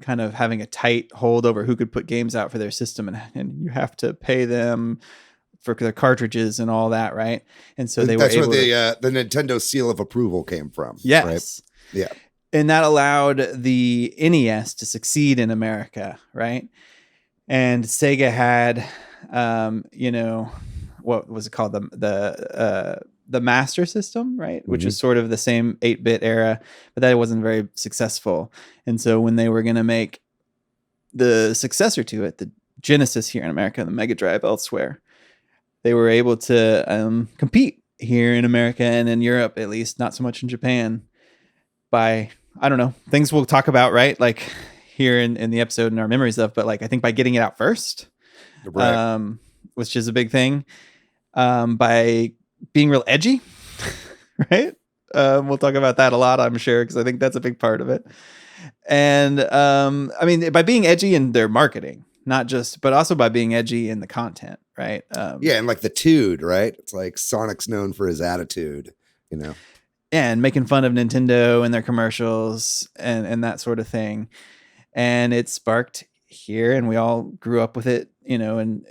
B: kind of having a tight hold over who could put games out for their system, and you have to pay them for their cartridges and all that, right? And so
C: that's where the Nintendo seal of approval came from.
B: Yes.
C: Right? Yeah.
B: And that allowed the NES to succeed in America, right? And Sega had, what was it called? The the Master System, right? Which is sort of the same 8-bit era, but that wasn't very successful. And so when they were going to make the successor to it, the Genesis here in America, and the Mega Drive elsewhere, they were able to compete here in America and in Europe, at least, not so much in Japan, by, I don't know, things we'll talk about, right? Like here in the episode in our memories of, but like, I think by getting it out first,
C: Right.
B: which is a big thing, by being real edgy, right? We'll talk about that a lot, I'm sure, because I think that's a big part of it. And I mean, by being edgy in their marketing, not just, but also by being edgy in the content, right?
C: Yeah, and like the tude, right? It's like Sonic's known for his attitude, you know.
B: And making fun of Nintendo and their commercials and that sort of thing. And it sparked here, and we all grew up with it, you know, and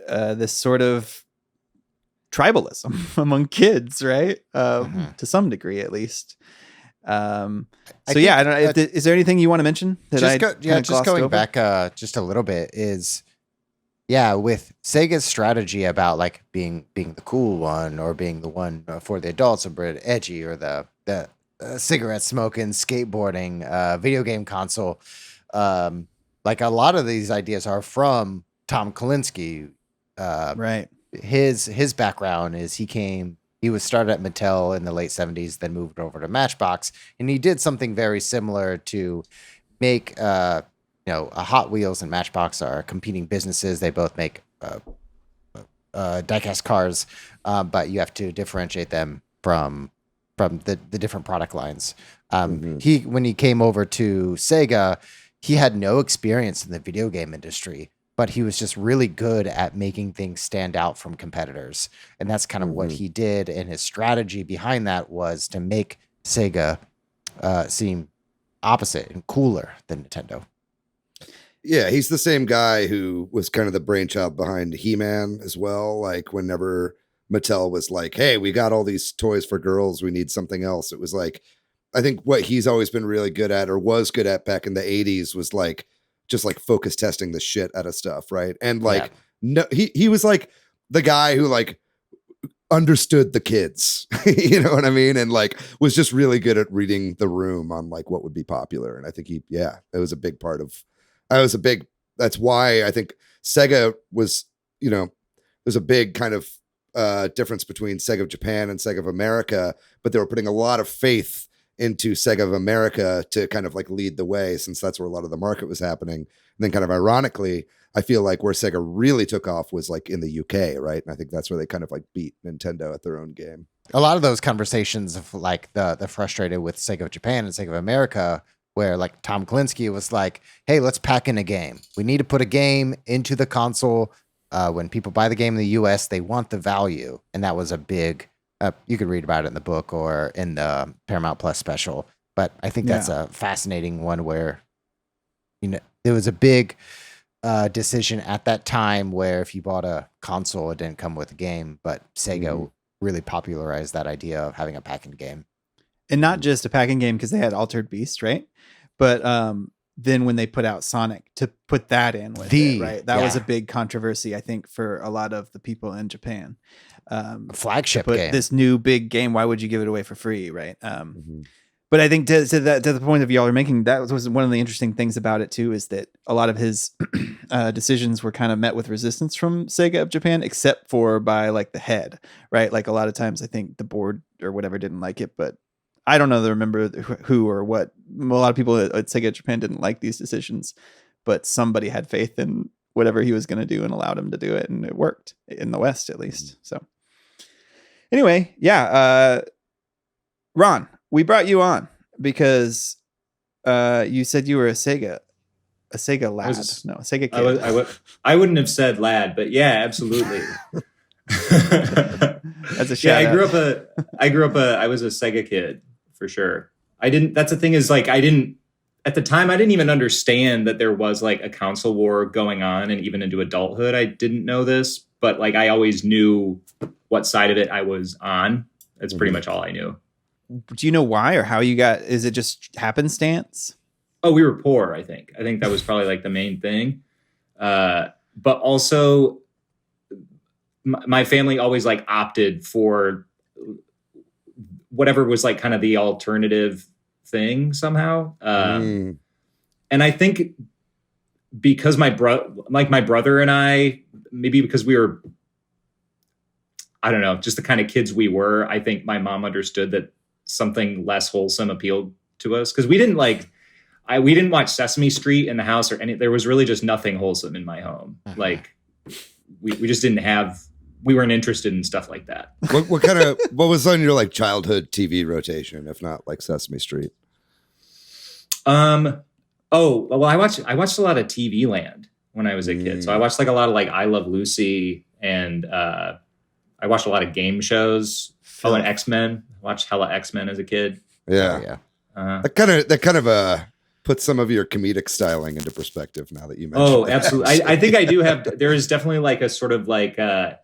B: this sort of tribalism among kids, right? To some degree, at least. So yeah, I don't know. Is there anything you want to mention that
A: just going back just a little bit is, with Sega's strategy about like being the cool one or being the one for the adults, or edgy, or the cigarette smoking, skateboarding, video game console. Like a lot of these ideas are from Tom Kalinske.
B: Right.
A: His background is he was started at Mattel in the late 70s, then moved over to Matchbox, and he did something very similar to make a Hot Wheels and Matchbox are competing businesses. They both make diecast cars, but you have to differentiate them from the different product lines. When he came over to Sega, he had no experience in the video game industry, but he was just really good at making things stand out from competitors. And that's kind of what he did. And his strategy behind that was to make Sega seem opposite and cooler than Nintendo.
C: Yeah, he's the same guy who was kind of the brainchild behind He-Man as well. Like whenever Mattel was like, hey, we got all these toys for girls, we need something else. It was like, I think what he's always been really good at, or was good at back in the 80s, was like just like focus testing the shit out of stuff, right? And like no, he was like the guy who like understood the kids, you know what I mean? And like was just really good at reading the room on like what would be popular. And I think it was a big part of that's why I think Sega was, you know, there's a big kind of difference between Sega of Japan and Sega of America, but they were putting a lot of faith into Sega of America to kind of like lead the way, since that's where a lot of the market was happening. And then kind of ironically, I feel like where Sega really took off was like in the UK, right? And I think that's where they kind of like beat Nintendo at their own game.
A: A lot of those conversations of like the frustrated with Sega of Japan and Sega of America, where like Tom Kalinske was like, hey, let's pack in a game. We need to put a game into the console. When people buy the game in the US, they want the value. And that was a big, you could read about it in the book or in the Paramount Plus special. But I think that's a fascinating one where, you know, there was a big decision at that time where if you bought a console, it didn't come with a game. But Sega really popularized that idea of having a pack-in game.
B: And not just a pack-in game, because they had Altered Beast, right? But then when they put out Sonic, to put that in with it, right? That was a big controversy, I think, for a lot of the people in Japan.
A: A flagship game.
B: This new big game, why would you give it away for free, right? But I think to the point of y'all are making, that was one of the interesting things about it too, is that a lot of his decisions were kind of met with resistance from Sega of Japan, except for by like the head, right? Like a lot of times I think the board or whatever didn't like it, but I don't know remember who or what. A lot of people at Sega Japan didn't like these decisions, but somebody had faith in whatever he was going to do and allowed him to do it, and it worked in the West at least. So anyway, Ron, we brought you on because you said you were a Sega lad. A Sega kid.
D: I wouldn't have said lad, but yeah, absolutely.
B: That's a shout out.
D: I was a Sega kid for sure. That's the thing is like, at the time, I didn't even understand that there was like a console war going on, and even into adulthood, I didn't know this, but like, I always knew what side of it I was on. That's pretty much all I knew.
B: Do you know why or how you got, is it just happenstance?
D: Oh, we were poor. I think that was probably like the main thing. But also my family always like opted for whatever was like kind of the alternative thing somehow. And I think because my brother and I, maybe because we were, I don't know, just the kind of kids we were, I think my mom understood that something less wholesome appealed to us. Cause we didn't we didn't watch Sesame Street in the house or there was really just nothing wholesome in my home. Like we just didn't have, we weren't interested in stuff like that.
C: What was on your like childhood TV rotation, if not like Sesame Street?
D: Oh, well, I watched a lot of TV Land when I was a kid. So I watched like a lot of like I Love Lucy, and I watched a lot of game shows. Oh, and X-Men. I watched hella X-Men as a kid.
C: Yeah. That kind of puts some of your comedic styling into perspective now that you mentioned.
D: Oh, absolutely. I think I do have. There is definitely like a sort of like kind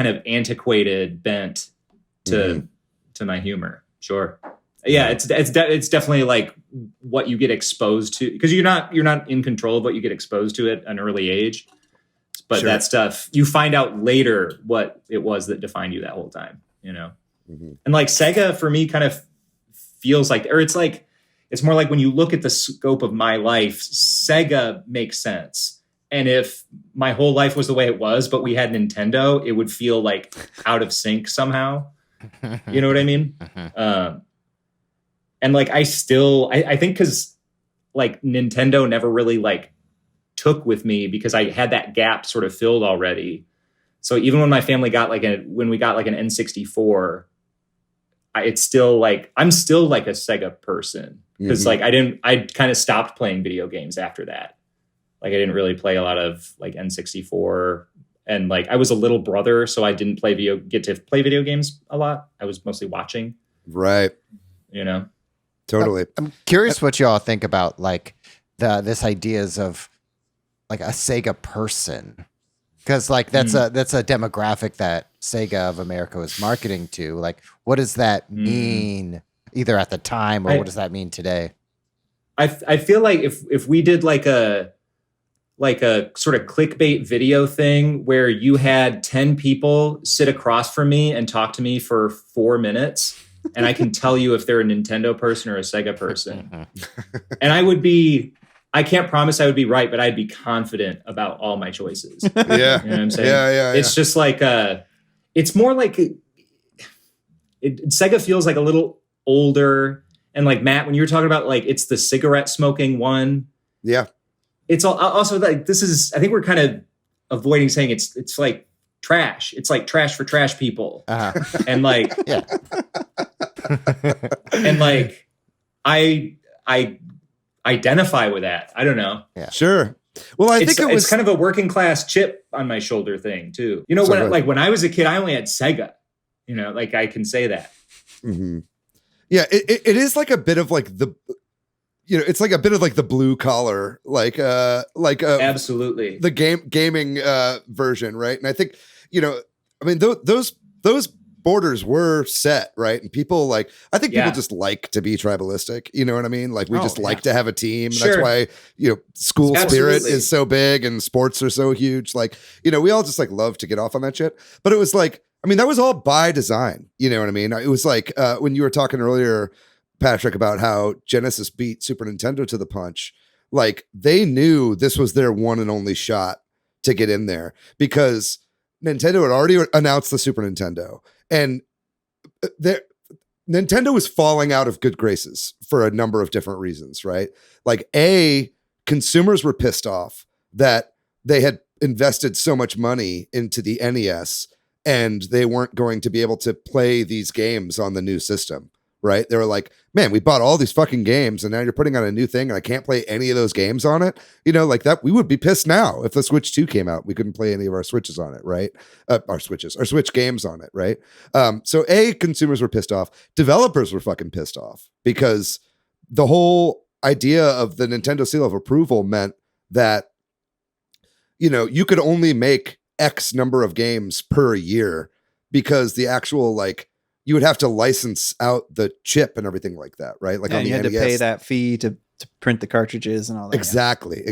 D: of antiquated bent to my humor. Sure. Yeah, it's definitely like what you get exposed to, because you're not in control of what you get exposed to at an early age. But that stuff, you find out later what it was that defined you that whole time, you know? And like Sega for me kind of feels like, or it's more like when you look at the scope of my life, Sega makes sense. And if my whole life was the way it was, but we had Nintendo, it would feel like out of sync somehow. You know what I mean? And like, I think because like Nintendo never really like took with me because I had that gap sort of filled already. So even when my family got when we got like an N64, it's still like, I'm still like a Sega person because like I kind of stopped playing video games after that. Like I didn't really play a lot of like N64, and like I was a little brother, so I didn't get to play video games a lot. I was mostly watching.
C: Right.
D: You know?
C: Totally.
A: I'm curious what y'all think about like this ideas of like a Sega person, because like that's a demographic that Sega of America was marketing to. Like, what does that mean, either at the time or what does that mean today?
D: I feel like if we did like a sort of clickbait video thing where you had 10 people sit across from me and talk to me for 4 minutes, and I can tell you if they're a Nintendo person or a Sega person. And I can't promise I would be right, but I'd be confident about all my choices.
C: Yeah.
D: You know what I'm saying?
C: Yeah.
D: It's just like, it's more like, Sega feels like a little older. And like Matt, when you were talking about like, it's the cigarette smoking one.
C: Yeah.
D: It's also like, I think we're kind of avoiding saying it's like trash. It's like trash for trash people. And like,
A: Yeah.
D: and like, I identify with that. I don't know.
A: Yeah.
C: Sure. Well, I think
D: it's kind of a working class chip on my shoulder thing too. You know, when I was a kid, I only had Sega. You know, like I can say that.
C: Yeah, it is like a bit of like it's like a bit of like the blue collar,
D: absolutely
C: the gaming version, right? And I think, I mean, those borders were set, right? And people people just like to be tribalistic, you know what I mean? Like we like to have a team.
D: Sure.
C: That's why, school spirit is so big and sports are so huge. Like, we all just like love to get off on that shit. But it was like, I mean, that was all by design. You know what I mean? It was like when you were talking earlier, Patrick, about how Genesis beat Super Nintendo to the punch. Like they knew this was their one and only shot to get in there because Nintendo had already announced the Super Nintendo. And Nintendo was falling out of good graces for a number of different reasons, right? Like consumers were pissed off that they had invested so much money into the NES and they weren't going to be able to play these games on the new system, right? They were like, man, we bought all these fucking games and now you're putting out a new thing and I can't play any of those games on it. Like that, we would be pissed now if the Switch 2 came out. We couldn't play any of our Switches on it, right? Our Switch games on it, right? So consumers were pissed off. Developers were fucking pissed off because the whole idea of the Nintendo seal of approval meant that, you could only make X number of games per year because the actual you would have to license out the chip and everything like that, right? Like on the
B: you had
C: NES.
B: to pay that fee to print the cartridges and all that.
C: Exactly.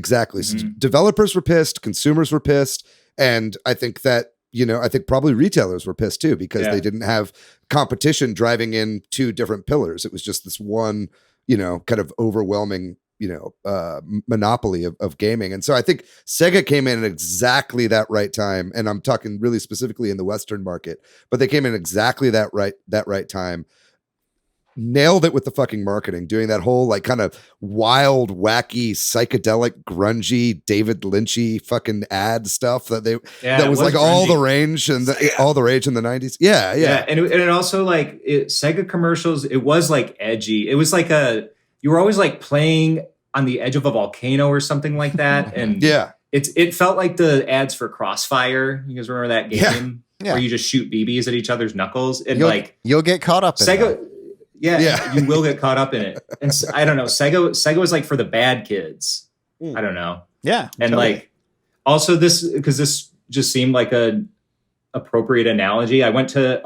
C: So developers were pissed, consumers were pissed, and I think that I think probably retailers were pissed too, because
D: Yeah.
C: they didn't have competition driving in two different pillars. It was just this one, kind of overwhelming, monopoly of gaming. And so I think Sega came in at exactly that right time. And I'm talking really specifically in the Western market, but they came in exactly that right time. Nailed it with the fucking marketing, doing that whole like kind of wild, wacky, psychedelic, grungy, David Lynchy fucking ad stuff that
D: Yeah,
C: was
D: it
C: like
D: grungy.
C: all the range and all the rage in the 90s. Yeah.
D: And it also like Sega commercials. It was like edgy. It was like you were always like playing on the edge of a volcano or something like that. And
C: Yeah.
D: it felt like the ads for Crossfire. You guys remember that game
A: Yeah.
D: where you just shoot BBs at each other's knuckles? And
A: You'll get caught up in
D: Sega.
A: that.
D: Yeah, you will get caught up in it. And I don't know. Sega was like for the bad kids. I don't know.
B: Yeah.
D: And
B: totally.
D: like also this just seemed like a appropriate analogy. I went to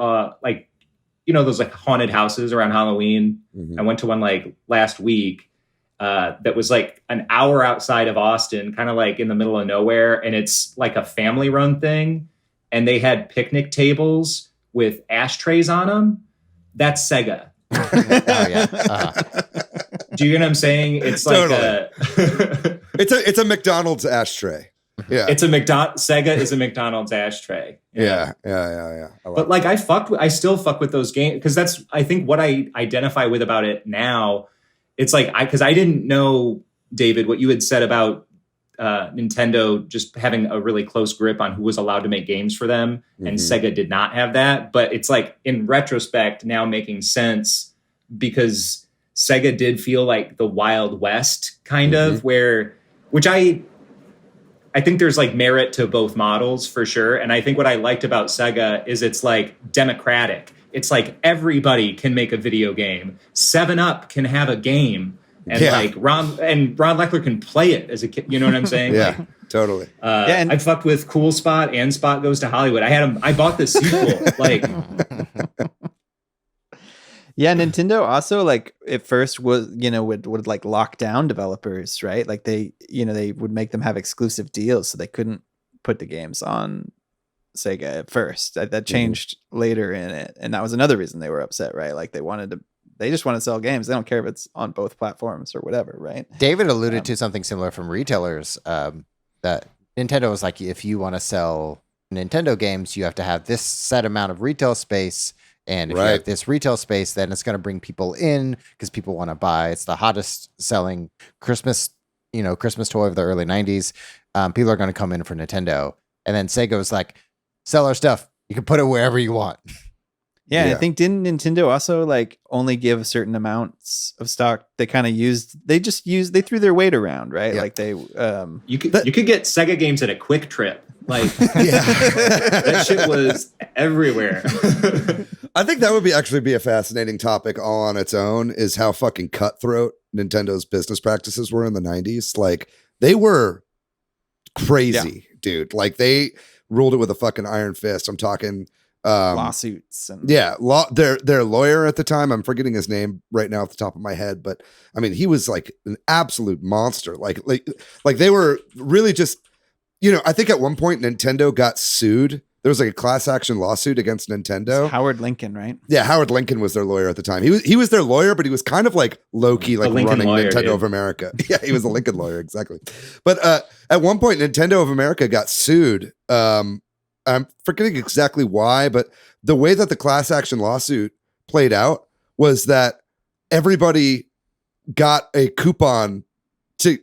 D: those like haunted houses around Halloween.
C: Mhm.
D: I went to one like last week that was like an hour outside of Austin, kind of like in the middle of nowhere, and it's like a family run thing, and they had picnic tables with ashtrays on them. That's Sega.
A: Oh yeah.
D: Do you get what I'm saying? It's like
C: Totally. It's a McDonald's ashtray. Yeah.
D: Sega is a McDonald's ashtray.
C: Yeah.
D: But like I still fuck with those games because that's I think what I identify with about it now. It's like because I didn't know, David, what you had said about Nintendo just having a really close grip on who was allowed to make games for them, and Sega did not have that. But it's like in retrospect now making sense because Sega did feel like the Wild West kind of which I think there's like merit to both models for sure. And I think what I liked about Sega is it's like democratic. It's like everybody can make a video game. 7-Up can have a game. And like Ron Lechler can play it as a kid. You know what I'm saying?
C: Yeah, totally.
B: and
D: I fucked with Cool Spot and Spot Goes to Hollywood. I bought the sequel. Like,
B: yeah, Nintendo also like at first was would like lock down developers, right? Like they would make them have exclusive deals so they couldn't put the games on Sega at first. That changed later in it, and that was another reason they were upset, right? Like they just want to sell games. They don't care if it's on both platforms or whatever, right?
A: David alluded to something similar from retailers that Nintendo was like, if you want to sell Nintendo games, you have to have this set amount of retail space. And if you have this retail space, then it's going to bring people in because people want to buy. It's the hottest selling Christmas toy of the early 90s. People are going to come in for Nintendo. And then Sega was like, sell our stuff. You can put it wherever you want.
B: Yeah, and I think didn't Nintendo also like only give certain amounts of stock? They kind of they threw their weight around, right?
A: Yeah.
B: Like they
D: you could get Sega games at a Quick Trip. Like that shit was everywhere.
C: I think that would actually be a fascinating topic all on its own, is how fucking cutthroat Nintendo's business practices were in the 90s. Like they were crazy, dude. Like they ruled it with a fucking iron fist. I'm talking
B: lawsuits and
C: their lawyer at the time, I'm forgetting his name right now off the top of my head, but I mean he was like an absolute monster. Like they were really just, I think at one point Nintendo got sued. There was like a class action lawsuit against Nintendo.
B: Howard Lincoln, right?
C: Yeah, Howard Lincoln was their lawyer at the time. He was their lawyer, but he was kind of like low key, like running
D: lawyer,
C: Nintendo
D: dude.
C: of America. Yeah, he was a Lincoln lawyer, exactly. But at one point, Nintendo of America got sued. I'm forgetting exactly why, but the way that the class action lawsuit played out was that everybody got a coupon to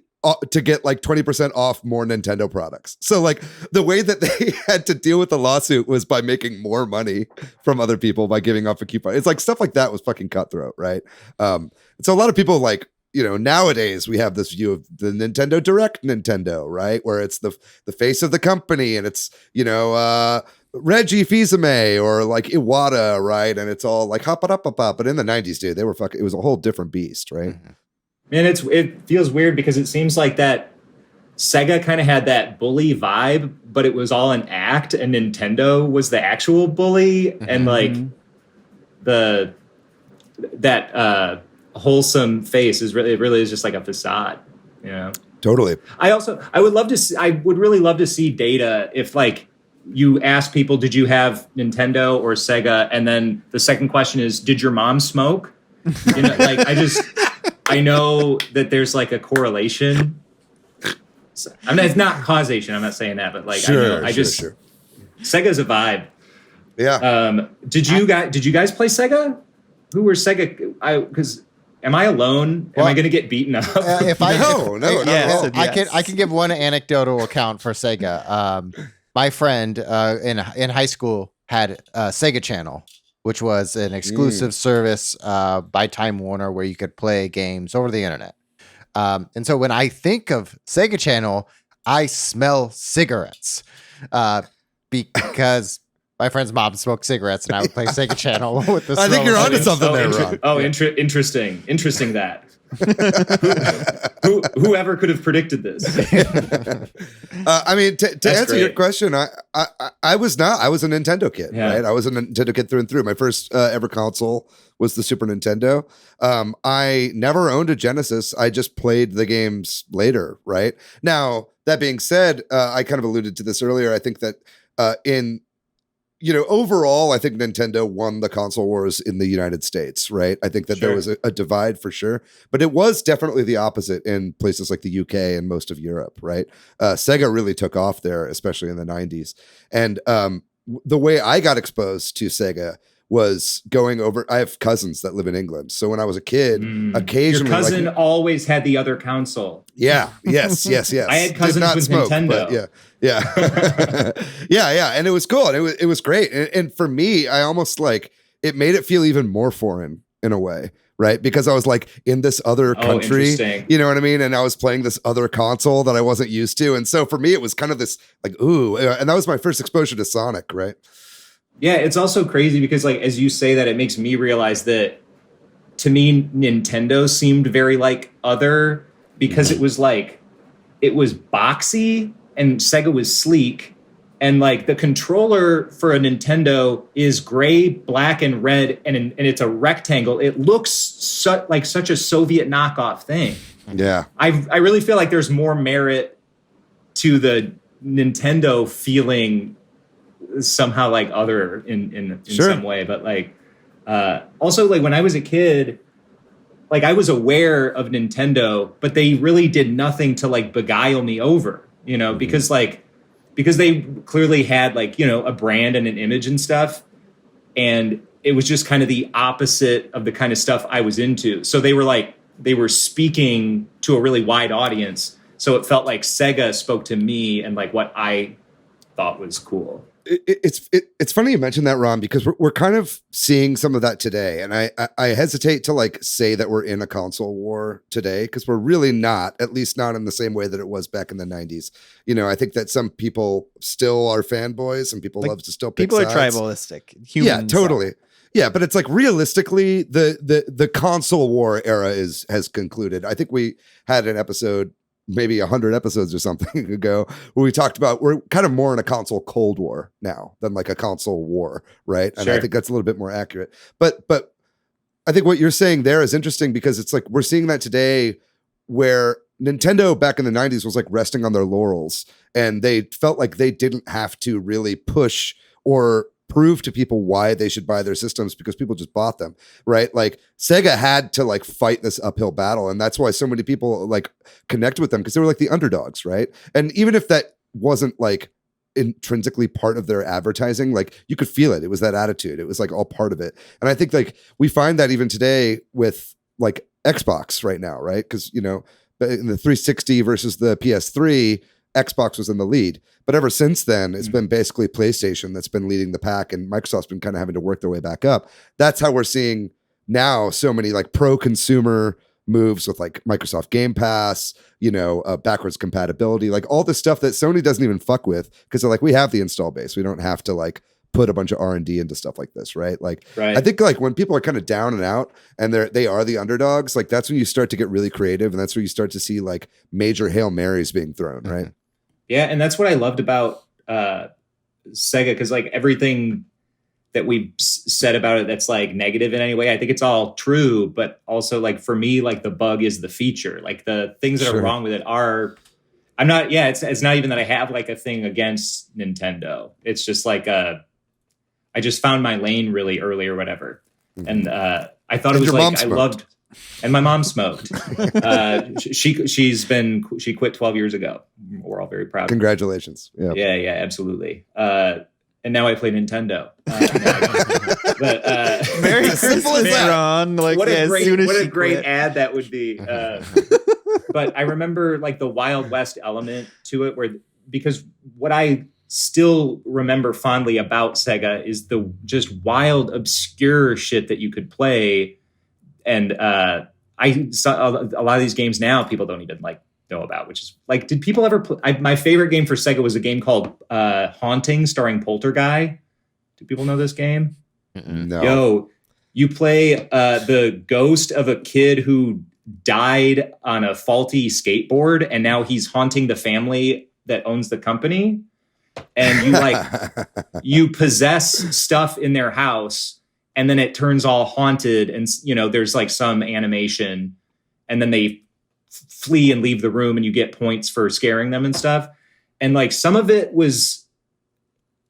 C: get like 20% off more Nintendo products. So like the way that they had to deal with the lawsuit was by making more money from other people by giving off a coupon. It's like stuff like that was fucking cutthroat, right? So a lot of people like, nowadays we have this view of the Nintendo Direct Nintendo, right? Where it's the face of the company and it's, Reggie Fils-Aimé or like Iwata, right? And it's all like hop up. But in the 90s, dude, they were fucking, it was a whole different beast, right?
D: Man, it feels weird because it seems like that Sega kind of had that bully vibe, but it was all an act, and Nintendo was the actual bully, and like that wholesome face is really is just like a facade,
C: Totally.
D: I would really love to see data if like you ask people, did you have Nintendo or Sega? And then the second question is, did your mom smoke? You know, like I know that there's like a correlation. I mean, it's not causation. I'm not saying that, but like
C: Sure.
D: Sega's a vibe.
C: Yeah.
D: Did you guys play Sega? Who were Sega? Because am I alone? Am I going to get beaten up?
A: I can give one anecdotal account for Sega. My friend in high school had a Sega Channel, which was an exclusive service by Time Warner where you could play games over the internet. And so when I think of Sega Channel, I smell cigarettes because my friend's mom smoked cigarettes, and I would play Sega Channel with the.
C: I think you're onto something there, Ron.
D: Interesting that. Whoever could have predicted this?
C: I mean, to answer your question, I was not. I was a Nintendo kid, right? I was a Nintendo kid through and through. My first ever console was the Super Nintendo. I never owned a Genesis. I just played the games later, right? Now, that being said, I kind of alluded to this earlier. I think that overall, I think Nintendo won the console wars in the United States, right? I think that there was a divide for sure, but it was definitely the opposite in places like the UK and most of Europe, right? Sega really took off there, especially in the 90s. And the way I got exposed to Sega was going over. I have cousins that live in England, so when I was a kid, occasionally
D: your cousin always had the other console.
C: Yes.
D: I had cousins with
C: smoke,
D: Nintendo.
C: Yeah, and it was cool, and it was great, and for me, I almost like it made it feel even more foreign in a way, right? Because I was like in this other country, you know what I mean, and I was playing this other console that I wasn't used to, and so for me, it was kind of this like ooh, and that was my first exposure to Sonic, right?
D: Yeah, it's also crazy because, like, as you say that, it makes me realize that, to me, Nintendo seemed very, like, other because it was, like, it was boxy and Sega was sleek. And, like, the controller for a Nintendo is gray, black, and red, and it's a rectangle. It looks like such a Soviet knockoff thing.
C: Yeah.
D: I really feel like there's more merit to the Nintendo feeling somehow like other in some way, but like also like when I was a kid, like I was aware of Nintendo, but they really did nothing to like beguile me over, because they clearly had like, a brand and an image and stuff, and it was just kind of the opposite of the kind of stuff I was into. So they were speaking to a really wide audience, so it felt like Sega spoke to me and like what I thought was cool.
C: It's funny you mentioned that, Ron, because we're kind of seeing some of that today, and I hesitate to like say that we're in a console war today because we're really not, at least not in the same way that it was back in the 90s. I think that some people still are fanboys and people love to still pick
B: people
C: sides.
B: are tribalistic.
C: Yeah, totally. Yeah, but it's like realistically, the console war era has concluded. I think we had an episode, maybe 100 episodes or something ago, where we talked about we're kind of more in a console cold war now than like a console war, right? And I think that's a little bit more accurate. But I think what you're saying there is interesting because it's like we're seeing that today where Nintendo back in the 90s was like resting on their laurels, and they felt like they didn't have to really push or prove to people why they should buy their systems because people just bought them, right? Like Sega had to like fight this uphill battle, and that's why so many people like connect with them because they were like the underdogs, right? And even if that wasn't like intrinsically part of their advertising, like you could feel it. It was that attitude. It was like all part of it. And I think like we find that even today with like Xbox right now, right? Because in the 360 versus the PS3, Xbox was in the lead. But ever since then, it's been basically PlayStation that's been leading the pack, and Microsoft's been kind of having to work their way back up. That's how we're seeing now so many like pro-consumer moves with like Microsoft Game Pass, backwards compatibility, like all the stuff that Sony doesn't even fuck with because they're like, we have the install base. We don't have to like put a bunch of R&D into stuff like this, right? Like, I think like when people are kind of down and out and they are the underdogs, like that's when you start to get really creative, and that's where you start to see like major Hail Marys being thrown, right?
D: Yeah, and that's what I loved about Sega, because like everything that we've said about it that's like negative in any way, I think it's all true, but also like for me, like the bug is the feature. Like the things that are wrong with it are, I'm not. Yeah, it's not even that I have like a thing against Nintendo. It's just like I just found my lane really early or whatever, and I thought it was like I loved. And my mom smoked. She quit 12 years ago. We're all very proud.
C: Congratulations.
D: Yeah, absolutely. And now I play Nintendo. But
B: Merry Christmas, Ron. Like,
D: what a great ad that would be. But I remember like the Wild West element to it, because what I still remember fondly about Sega is the just wild, obscure shit that you could play. And I saw a lot of these games now people don't even like know about, which is like, did people ever play? My favorite game for Sega was a game called Haunting, starring Poltergeist. Do people know this game?
C: No.
D: Yo, you play the ghost of a kid who died on a faulty skateboard, and now he's haunting the family that owns the company. And you you possess stuff in their house, and then it turns all haunted, and there's like some animation, and then they flee and leave the room, and you get points for scaring them and stuff. And like some of it was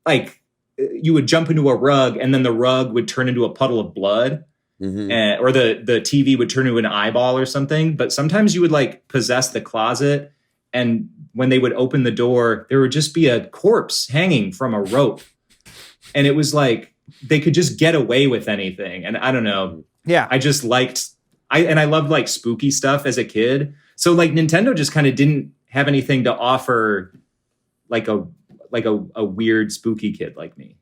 D: like you would jump into a rug, and then the rug would turn into a puddle of blood, or the TV would turn into an eyeball or something. But sometimes you would like possess the closet, and when they would open the door, there would just be a corpse hanging from a rope, and it was like they could just get away with anything. And I don't know.
B: Yeah.
D: I just liked, I loved like spooky stuff as a kid. So like Nintendo just kind of didn't have anything to offer like a weird spooky kid like me,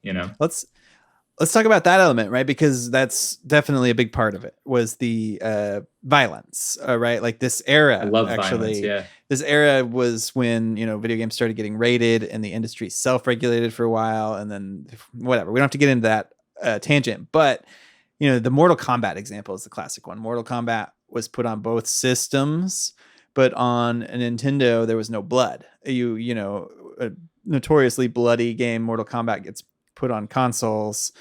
B: Let's talk about that element, right? Because that's definitely a big part of it, was the violence, right? Like this era,
D: I love violence, yeah.
B: This era was when, video games started getting rated and the industry self-regulated for a while. And then whatever, we don't have to get into that tangent, but the Mortal Kombat example is the classic one. Mortal Kombat was put on both systems, but on a Nintendo, there was no blood. A notoriously bloody game, Mortal Kombat, gets put on consoles,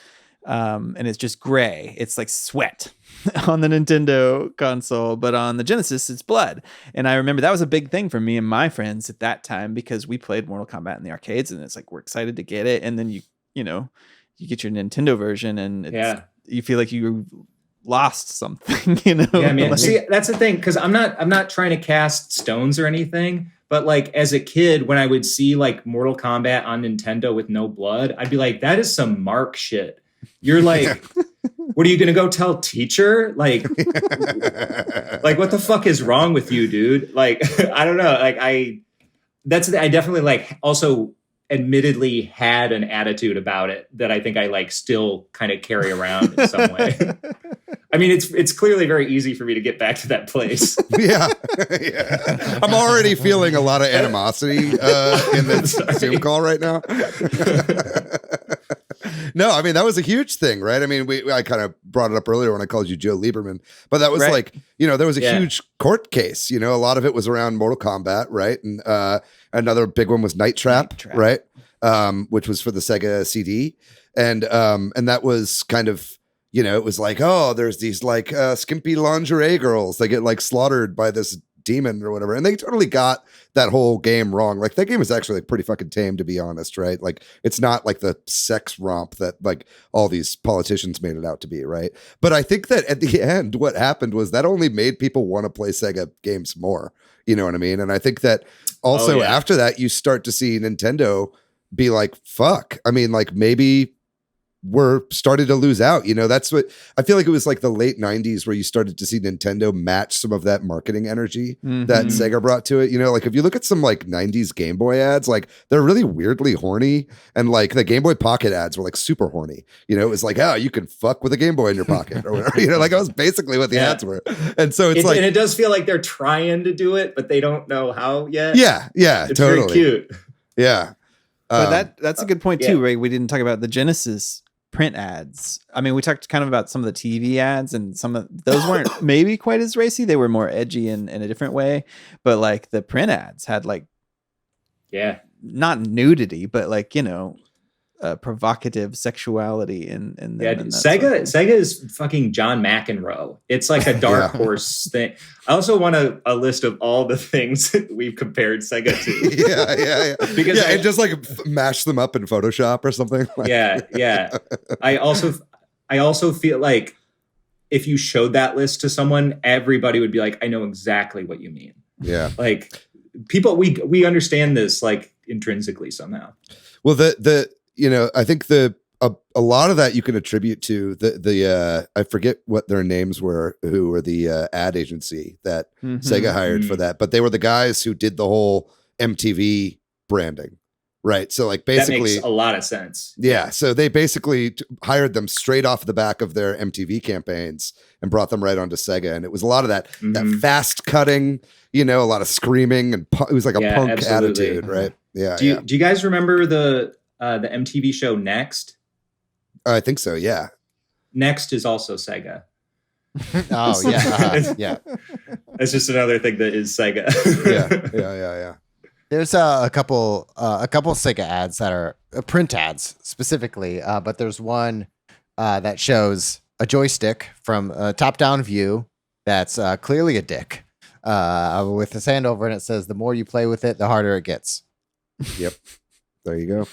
B: and it's just gray. It's like sweat on the Nintendo console, but on the Genesis, it's blood. And I remember that was a big thing for me and my friends at that time, because we played Mortal Kombat in the arcades, and it's like, we're excited to get it. And then you get your Nintendo version, and you feel like you lost something,
D: Yeah, man.
B: Like,
D: see, that's the thing, because I'm not trying to cast stones or anything, but like as a kid, when I would see like Mortal Kombat on Nintendo with no blood, I'd be like, that is some Mark shit. You're like, what are you gonna go tell teacher? Like what the fuck is wrong with you, dude? Like, I don't know. Like I definitely like also admittedly had an attitude about it that I think I like still kind of carry around in some way. I mean, it's clearly very easy for me to get back to that place.
C: Yeah. I'm already feeling a lot of animosity in this Zoom call right now. No, I mean, that was a huge thing, right? I mean, I kind of brought it up earlier when I called you Joe Lieberman, but that was like, there was a huge court case. A lot of it was around Mortal Kombat, right? And another big one was Night Trap. Right? Which was for the Sega CD. And that was kind of, it was like, oh, there's these like skimpy lingerie girls. They get like slaughtered by this demon or whatever. And they totally got that whole game wrong. Like that game is actually like pretty fucking tame, to be honest, right? Like it's not like the sex romp that like all these politicians made it out to be, right? But I think that at the end, what happened was that only made people want to play Sega games more. You know what I mean? And I think that also after that, you start to see Nintendo be like, fuck. I mean, like maybe we're starting to lose out. That's what I feel like. It was like the late 90s where you started to see Nintendo match some of that marketing energy that Sega brought to it. Like if you look at some like 90s Game Boy ads, like they're really weirdly horny, and like the Game Boy Pocket ads were like super horny. It was like, oh, you can fuck with a Game Boy in your pocket or whatever. Like that was basically what the ads were. And so it's like,
D: and it does feel like they're trying to do it, but they don't know how yet.
C: Yeah, it's totally
D: very cute.
C: Yeah.
B: But that's a good point too, right? We didn't talk about the Genesis print ads. I mean, we talked kind of about some of the TV ads, and some of those weren't maybe quite as racy. They were more edgy in a different way. But like the print ads had like, not nudity, but like, provocative sexuality in them.
D: Yeah,
B: and that sort of thing.
D: Sega is fucking John McEnroe. It's like a dark horse thing. I also want a list of all the things we've compared Sega to.
C: Yeah.
D: Because
C: and just like mash them up in Photoshop or something.
D: Yeah. I also feel like if you showed that list to someone, everybody would be like, I know exactly what you mean.
C: Yeah.
D: Like people, we understand this like intrinsically somehow.
C: Well, I think a lot of that you can attribute to the I forget what their names were, who were the ad agency that Sega hired for that, but they were the guys who did the whole MTV branding, right? So like basically
D: that makes a lot of sense.
C: Yeah, so they basically hired them straight off the back of their MTV campaigns and brought them right onto Sega, and it was a lot of that fast cutting, a lot of screaming, and it was like a punk
D: absolutely.
C: attitude, right? Yeah.
D: Do you guys remember the MTV show Next?
C: I think so. Yeah.
D: Next is also Sega.
A: Oh yeah, yeah.
D: That's just another thing that is Sega.
C: Yeah.
A: There's a couple Sega ads that are print ads specifically, but there's one that shows a joystick from a top-down view that's clearly a dick with the sand over, and it says, "The more you play with it, the harder it gets."
C: Yep. There you go.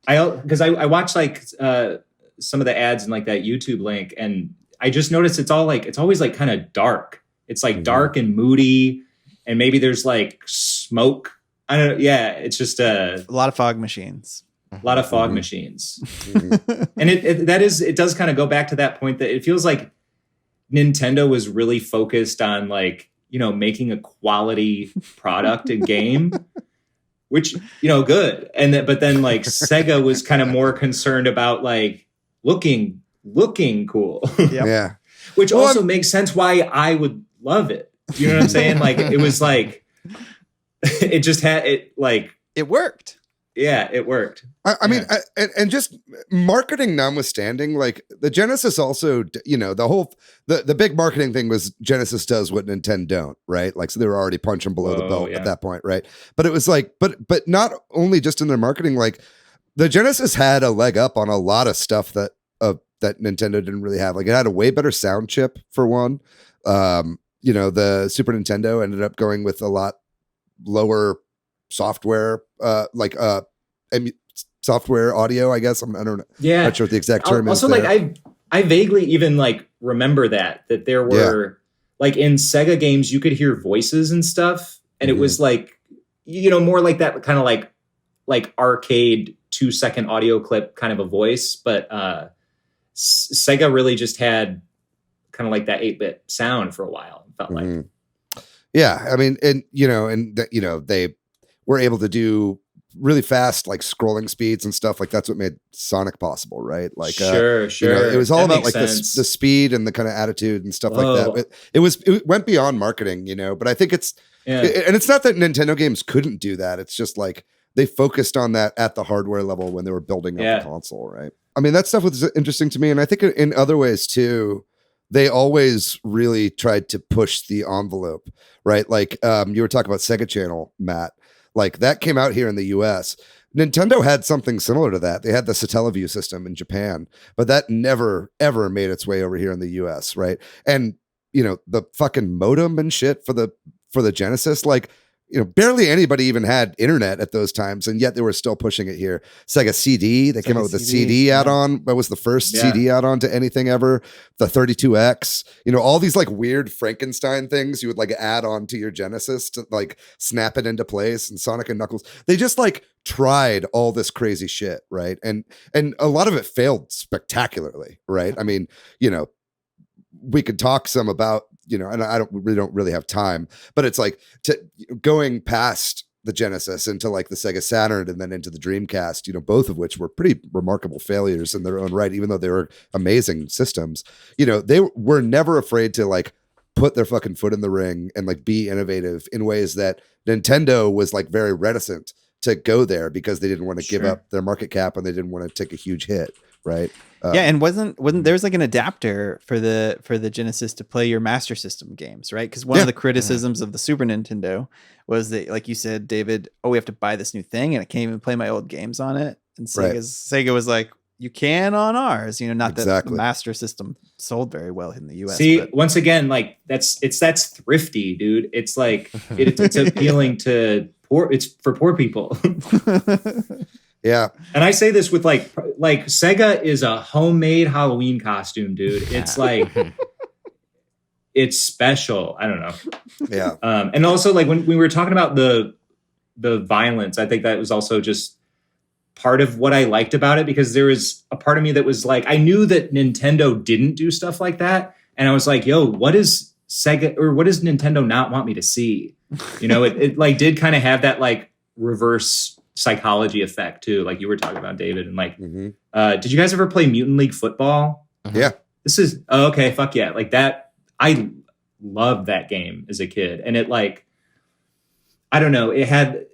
D: Because I watched like some of the ads in like that YouTube link, and I just noticed it's always like kind of dark. It's like dark and moody, and maybe there's like smoke. I don't know. Yeah, it's just a
B: lot of fog machines.
D: A lot of fog machines. And it does kind of go back to that point that it feels like Nintendo was really focused on like, making a quality product and game. Which, good. But then like Sega was kind of more concerned about like looking cool.
B: Yep.
C: Yeah.
D: Which also makes sense why I would love it. You know what I'm saying? Like it was like, it just had it like.
B: It worked.
D: Yeah, it worked.
C: I mean, and just marketing notwithstanding, like the Genesis also, the big marketing thing was Genesis does what Nintendo don't, right? Like, so they were already punching below the belt at that point, right? But it was like, but not only just in their marketing, like the Genesis had a leg up on a lot of stuff that Nintendo didn't really have. Like it had a way better sound chip for one. The Super Nintendo ended up going with a lot lower software, software audio, I guess. I don't know.
D: Yeah.
C: Not sure what the exact term
D: also,
C: is.
D: Also, like I vaguely even like remember that there were like in Sega games you could hear voices and stuff, and it was like more like that kind of like arcade 2-second audio clip kind of a voice, but Sega really just had kind of like that 8-bit sound for a while. It felt like.
C: Yeah, I mean, they were able to do really fast, like scrolling speeds and stuff. Like that's what made Sonic possible, right? Like,
D: sure.
C: It was all about like the speed and the kind of attitude and stuff like that. It went beyond marketing, But I think and it's not that Nintendo games couldn't do that. It's just like they focused on that at the hardware level when they were building up the console, right? I mean, that stuff was interesting to me, and I think in other ways too. They always really tried to push the envelope, right? Like you were talking about Sega Channel, Matt. Like that came out here in the US. Nintendo had something similar to that. They had the Satellaview system in Japan, but that never, ever made its way over here in the US, right? And, the fucking modem and shit for the Genesis, like, barely anybody even had internet at those times, and yet they were still pushing it here. Sega CD, they came out with the CD add-on. That was the first CD add-on to anything ever. The 32X, all these like weird Frankenstein things you would like add on to your Genesis to like snap it into place. And Sonic and Knuckles, they just like tried all this crazy shit, right? And a lot of it failed spectacularly, right? I mean, we could talk some about. And I don't really have time, but it's like going past the Genesis into like the Sega Saturn and then into the Dreamcast, both of which were pretty remarkable failures in their own right, even though they were amazing systems. They were never afraid to like put their fucking foot in the ring and like be innovative in ways that Nintendo was like very reticent to go there because they didn't want to give up their market cap and they didn't want to take a huge hit. Right.
B: And wasn't there was like an adapter for the Genesis to play your Master System games, right? Because one of the criticisms of the Super Nintendo was that, like you said, David, we have to buy this new thing and I can't even play my old games on it. And
C: Right.
B: Sega was like, you can on ours, not that
C: Exactly.
B: the Master System sold very well in the US.
D: See,
B: but
D: once again, like that's thrifty, dude. It's like it's appealing to poor. It's for poor people.
C: Yeah.
D: And I say this with like Sega is a homemade Halloween costume, dude. It's like it's special. I don't know.
C: Yeah.
D: And also like when we were talking about the violence, I think that was also just part of what I liked about it, because there was a part of me that was like, I knew that Nintendo didn't do stuff like that. And I was like, yo, what is Sega or what does Nintendo not want me to see? It like did kind of have that like reverse psychology effect too. Like you were talking about, David. And like, did you guys ever play Mutant League Football?
C: Yeah.
D: This is, okay, fuck yeah. Like that, I loved that game as a kid. And it like, I don't know, it had,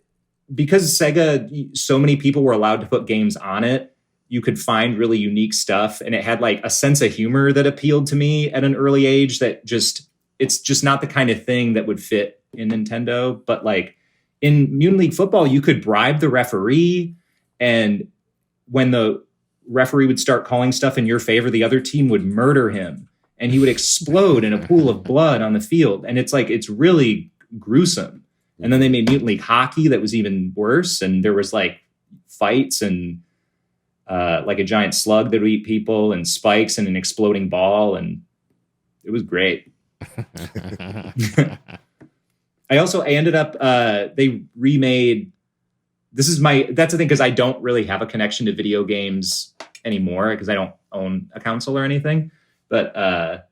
D: because Sega, so many people were allowed to put games on it, you could find really unique stuff. And it had like a sense of humor that appealed to me at an early age that it's just not the kind of thing that would fit in Nintendo. But like in Mutant League Football, you could bribe the referee. And when the referee would start calling stuff in your favor, the other team would murder him and he would explode in a pool of blood on the field. And it's like, it's really gruesome. And then they made Mutant League Hockey that was even worse. And there was like fights and like a giant slug that would eat people and spikes and an exploding ball. And it was great. I ended up, they remade, that's the thing, because I don't really have a connection to video games anymore because I don't own a console or anything. But I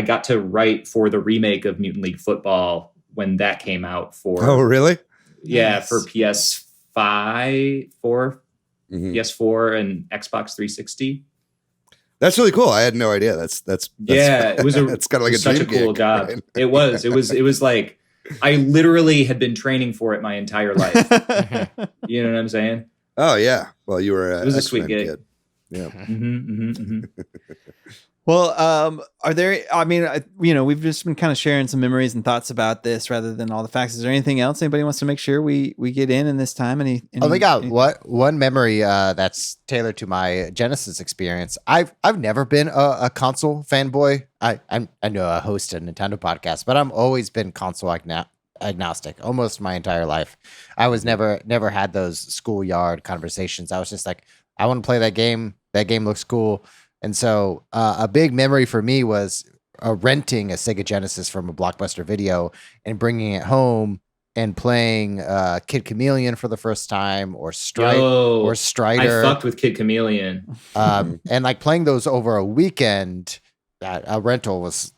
D: got to write for the remake of Mutant League Football when that came out for
C: really?
D: Yeah,
B: Nice.
D: for PS5, PS4 and Xbox 360.
C: That's really cool. I had no idea. That's
D: Yeah, it was
C: it's kind of like
D: such a
C: dream
D: cool
C: gig,
D: job.
C: right?
D: It was like I literally had been training for it my entire life. You know what I'm saying?
C: Oh yeah. Well, you were
D: It was a
C: X-Men
D: sweet gig.
C: kid. Yeah.
B: Well, are there, I mean, we've just been kind of sharing some memories and thoughts about this rather than all the facts. Is there anything else anybody wants to make sure we get in this time?
A: We got one memory that's tailored to my Genesis experience. I've never been a console fanboy. I know I host a Nintendo podcast, but I've always been console agnostic almost my entire life. I was never had those schoolyard conversations. I was just like, I want to play that game. That game looks cool. And so a big memory for me was renting a Sega Genesis from a Blockbuster Video and bringing it home and playing Kid Chameleon for the first time, or Strider.
D: I fucked with Kid Chameleon.
A: And like playing those over a weekend, a rental was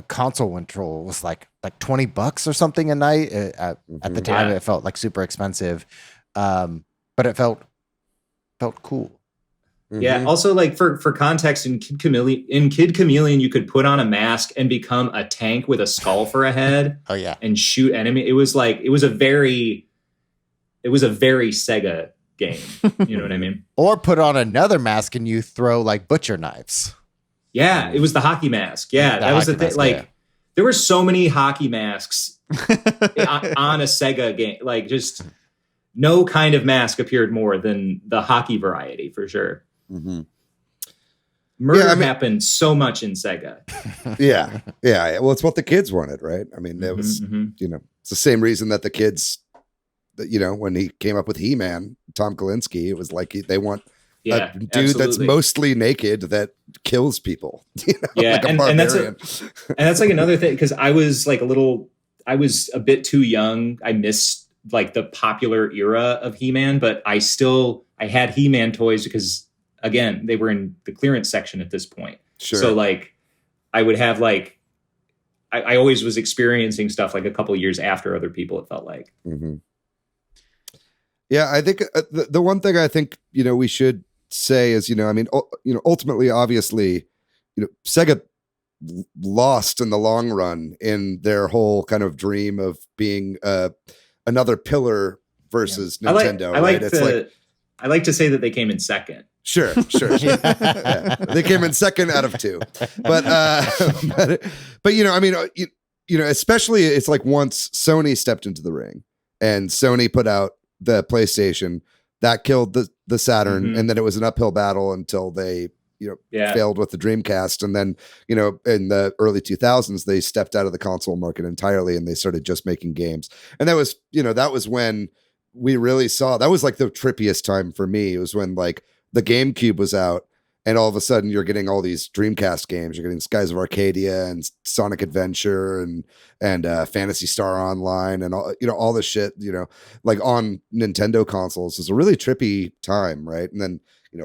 A: console rental was like $20 or something a night. At the time, It felt like super expensive, but it felt cool.
D: Yeah. Also, like for context, in Kid Chameleon, you could put on a mask and become a tank with a skull for a head.
A: Oh yeah,
D: and shoot enemy. It was a very Sega game. You know what I mean?
A: Or put on another mask and you throw like butcher knives.
D: Yeah, it was the hockey mask. Yeah, that was the thing. Like there were so many hockey masks on a Sega game. Like just no kind of mask appeared more than the hockey variety for sure. Murder happened so much in Sega.
C: Yeah. Well, it's what the kids wanted, right? I mean, it was, it's the same reason that the kids, when he came up with He-Man, Tom Kalinske, it was like they want a dude that's mostly naked that kills people.
D: Yeah,
C: like
D: and that's like another thing, because I was a bit too young. I missed like the popular era of He-Man, but I had He-Man toys because, again, they were in the clearance section at this point.
C: Sure.
D: So like I would have like, I always was experiencing stuff like a couple of years after other people, it felt like.
C: Yeah, I think the one thing I think, we should say is, ultimately, obviously, Sega lost in the long run in their whole kind of dream of being another pillar versus Nintendo.
D: I like to say that they came in second.
C: Sure. Yeah. They came in second out of two, but especially it's like once Sony stepped into the ring and Sony put out the PlayStation, that killed the the Saturn,
D: Mhm.
C: and then it was an uphill battle until they
D: Yeah.
C: failed with the Dreamcast, and then in the early 2000s they stepped out of the console market entirely and they started just making games. And that was when we really saw, that was like the trippiest time for me. It was when like the GameCube was out, and all of a sudden you're getting all these Dreamcast games. You're getting Skies of Arcadia and Sonic Adventure and Phantasy Star Online and all this shit, like on Nintendo consoles. Is a really trippy time, right? And then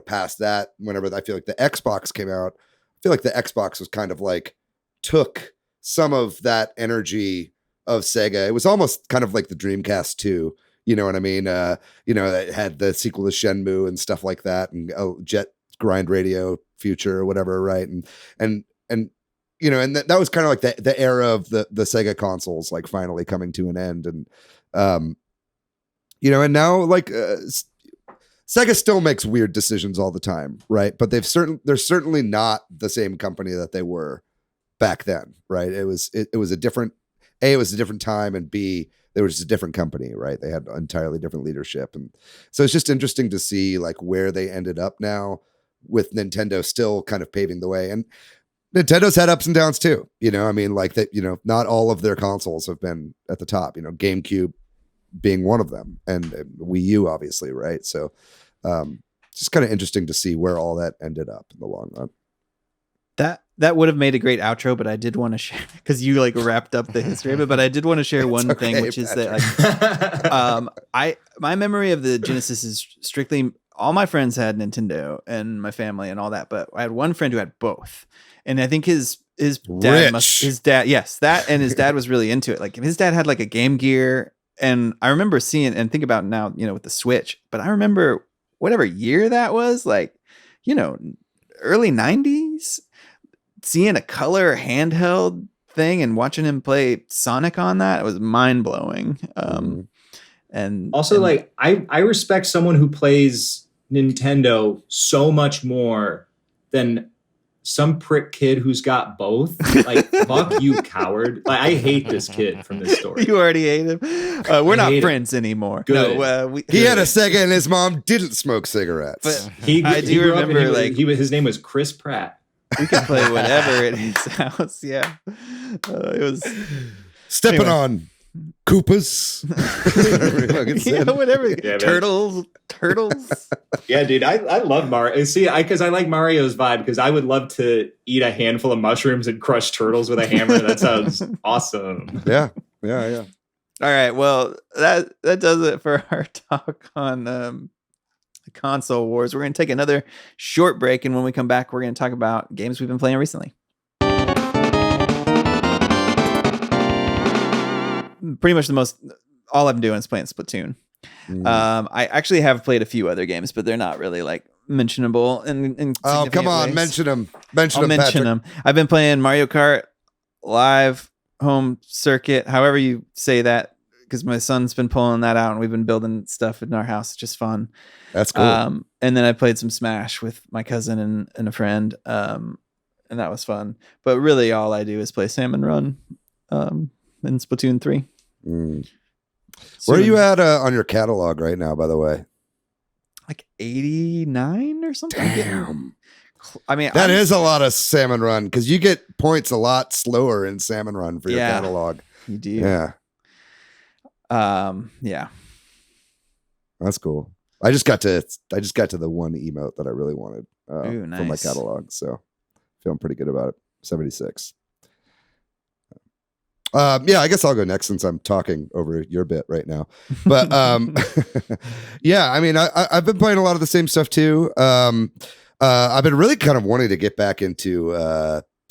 C: past that, whenever I feel like the Xbox came out, I feel like the Xbox was kind of like took some of that energy of Sega. It was almost kind of like the Dreamcast 2. You know what I mean? It had the sequel to Shenmue and stuff like that, and Jet Grind Radio Future or whatever, right? And that was kind of like the era of the Sega consoles, like finally coming to an end. And and now like Sega still makes weird decisions all the time, right? But they're certainly not the same company that they were back then, right? It was a different time, and B, there was a different company, right? They had entirely different leadership, and so it's just interesting to see like where they ended up now, with Nintendo still kind of paving the way. And Nintendo's had ups and downs too, I mean, like that, not all of their consoles have been at the top, GameCube being one of them, and Wii U obviously, right? So just kind of interesting to see where all that ended up in the long run.
B: That would have made a great outro, but I did want to share, because you like wrapped up the history of it, but I did want to share one thing, which is that like, my memory of the Genesis is strictly, all my friends had Nintendo and my family and all that, but I had one friend who had both. And I think his dad his dad was really into it. Like his dad had like a Game Gear, and I remember seeing and think about now, with the Switch, but I remember whatever year that was, like, early 90s, seeing a color handheld thing and watching him play Sonic on that, it was mind blowing. And
D: also, like, I respect someone who plays Nintendo so much more than some prick kid who's got both. Like, fuck you, coward. Like, I hate this kid from this story.
B: You already hate him. We're not friends anymore.
D: Good.
B: No,
C: he had a Sega and his mom didn't smoke cigarettes.
B: But
C: I
B: do remember, like,
D: his name was Chris Pratt.
B: We could play whatever at his house. Yeah, it was
C: stepping on Koopas.
B: whatever.
D: Yeah,
B: Turtles.
D: Yeah, dude, I love Mario. See, because I like Mario's vibe, because I would love to eat a handful of mushrooms and crush turtles with a hammer. That sounds awesome.
C: Yeah.
B: All right, well, that does it for our talk on the console wars. We're going to take another short break, and when we come back, we're going to talk about games we've been playing recently. Pretty much all I'm doing is playing Splatoon. I actually have played a few other games, but they're not really like mentionable.
C: Oh, come on,
B: ways.
C: mention them.
B: I'll mention them. I've been playing Mario Kart Live Home Circuit, however you say that, because my son's been pulling that out, and we've been building stuff in our house. It's just fun.
C: That's cool.
B: And then I played some Smash with my cousin and a friend, and that was fun. But really, all I do is play Salmon Run in Splatoon 3.
C: Where are you at on your catalog right now, by the way?
B: Like 89 or something.
C: Damn.
B: I mean,
C: that is a lot of Salmon Run, because you get points a lot slower in Salmon Run for your catalog.
B: You do.
C: Yeah.
B: Yeah.
C: That's cool. I just got to the one emote that I really wanted
B: Ooh, nice.
C: for my catalog, so feeling pretty good about it. 76. Yeah, I guess I'll go next since I'm talking over your bit right now. But yeah, I mean, I've been playing a lot of the same stuff too. I've been really kind of wanting to get back into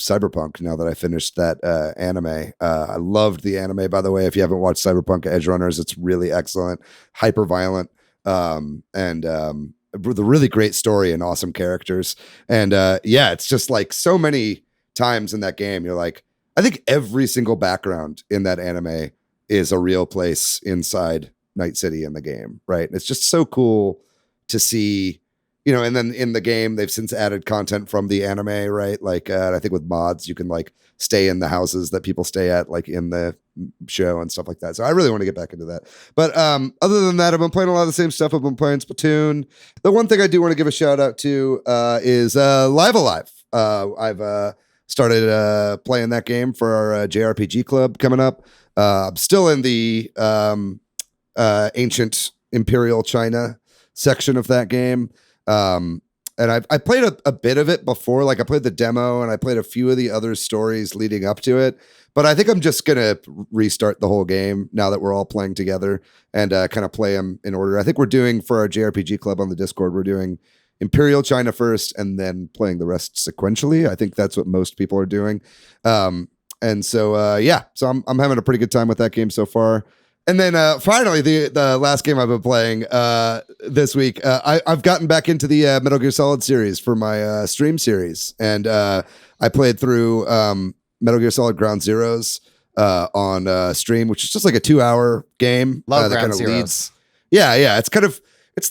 C: Cyberpunk now that I finished that anime. I loved the anime, by the way. If you haven't watched Cyberpunk Edge Runners, it's really excellent, hyper violent, and the really great story and awesome characters. And yeah, it's just like so many times in that game, you're like, I think every single background in that anime is a real place inside Night City in the game, right? And it's just so cool to see, you know, and then in the game, they've since added content from the anime, right? Like, I think with mods, you can like stay in the houses that people stay at, like in the show and stuff like that. So I really want to get back into that. But other than that, I've been playing a lot of the same stuff. I've been playing Splatoon. The one thing I do want to give a shout out to is Live Alive. I've started playing that game for our JRPG club coming up. I'm still in the ancient Imperial China section of that game. And I played a bit of it before, like I played the demo and I played a few of the other stories leading up to it. But I think I'm just going to restart the whole game now that we're all playing together and kind of play them in order. I think we're doing for our JRPG club on the Discord, we're doing Imperial China first and then playing the rest sequentially. I think that's what most people are doing. And so, so I'm having a pretty good time with that game so far. And then finally, the last game I've been playing this week, I've gotten back into the Metal Gear Solid series for my stream series. And I played through Metal Gear Solid Ground Zeroes on stream, which is just like a 2-hour game.
A: Love
C: that
A: Ground
C: kind of
A: Zeroes.
C: leads. Yeah. It's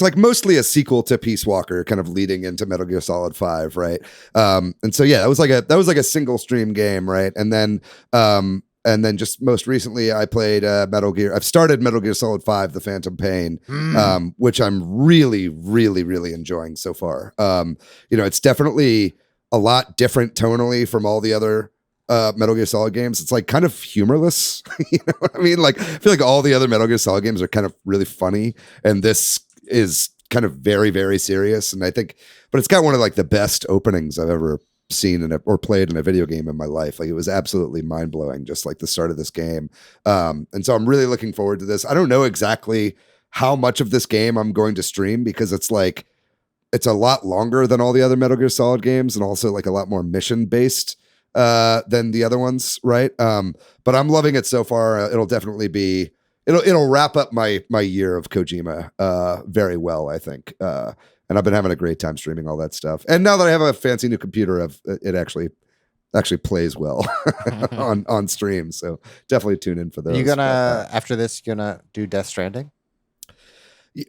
C: like mostly a sequel to Peace Walker, kind of leading into Metal Gear Solid 5, right? And so that was like a single stream game, right? And then just most recently, I played Metal Gear. I've started Metal Gear Solid 5: The Phantom Pain, which I'm really, really, really enjoying so far. It's definitely a lot different tonally from all the other Metal Gear Solid games. It's like kind of humorless. You know what I mean? Like, I feel like all the other Metal Gear Solid games are kind of really funny, and this is kind of very, very serious. And I think, but it's got one of like the best openings I've ever seen or played in a video game in my life. Like, it was absolutely mind blowing, just like the start of this game. And so I'm really looking forward to this. I don't know exactly how much of this game I'm going to stream because it's a lot longer than all the other Metal Gear Solid games and also like a lot more mission based than the other ones. Right. But I'm loving it so far. It'll definitely be, it'll wrap up my year of Kojima very well, I think. And I've been having a great time streaming all that stuff. And now that I have a fancy new computer, it actually plays well on stream. So definitely tune in for those.
A: After this, you're gonna do Death Stranding?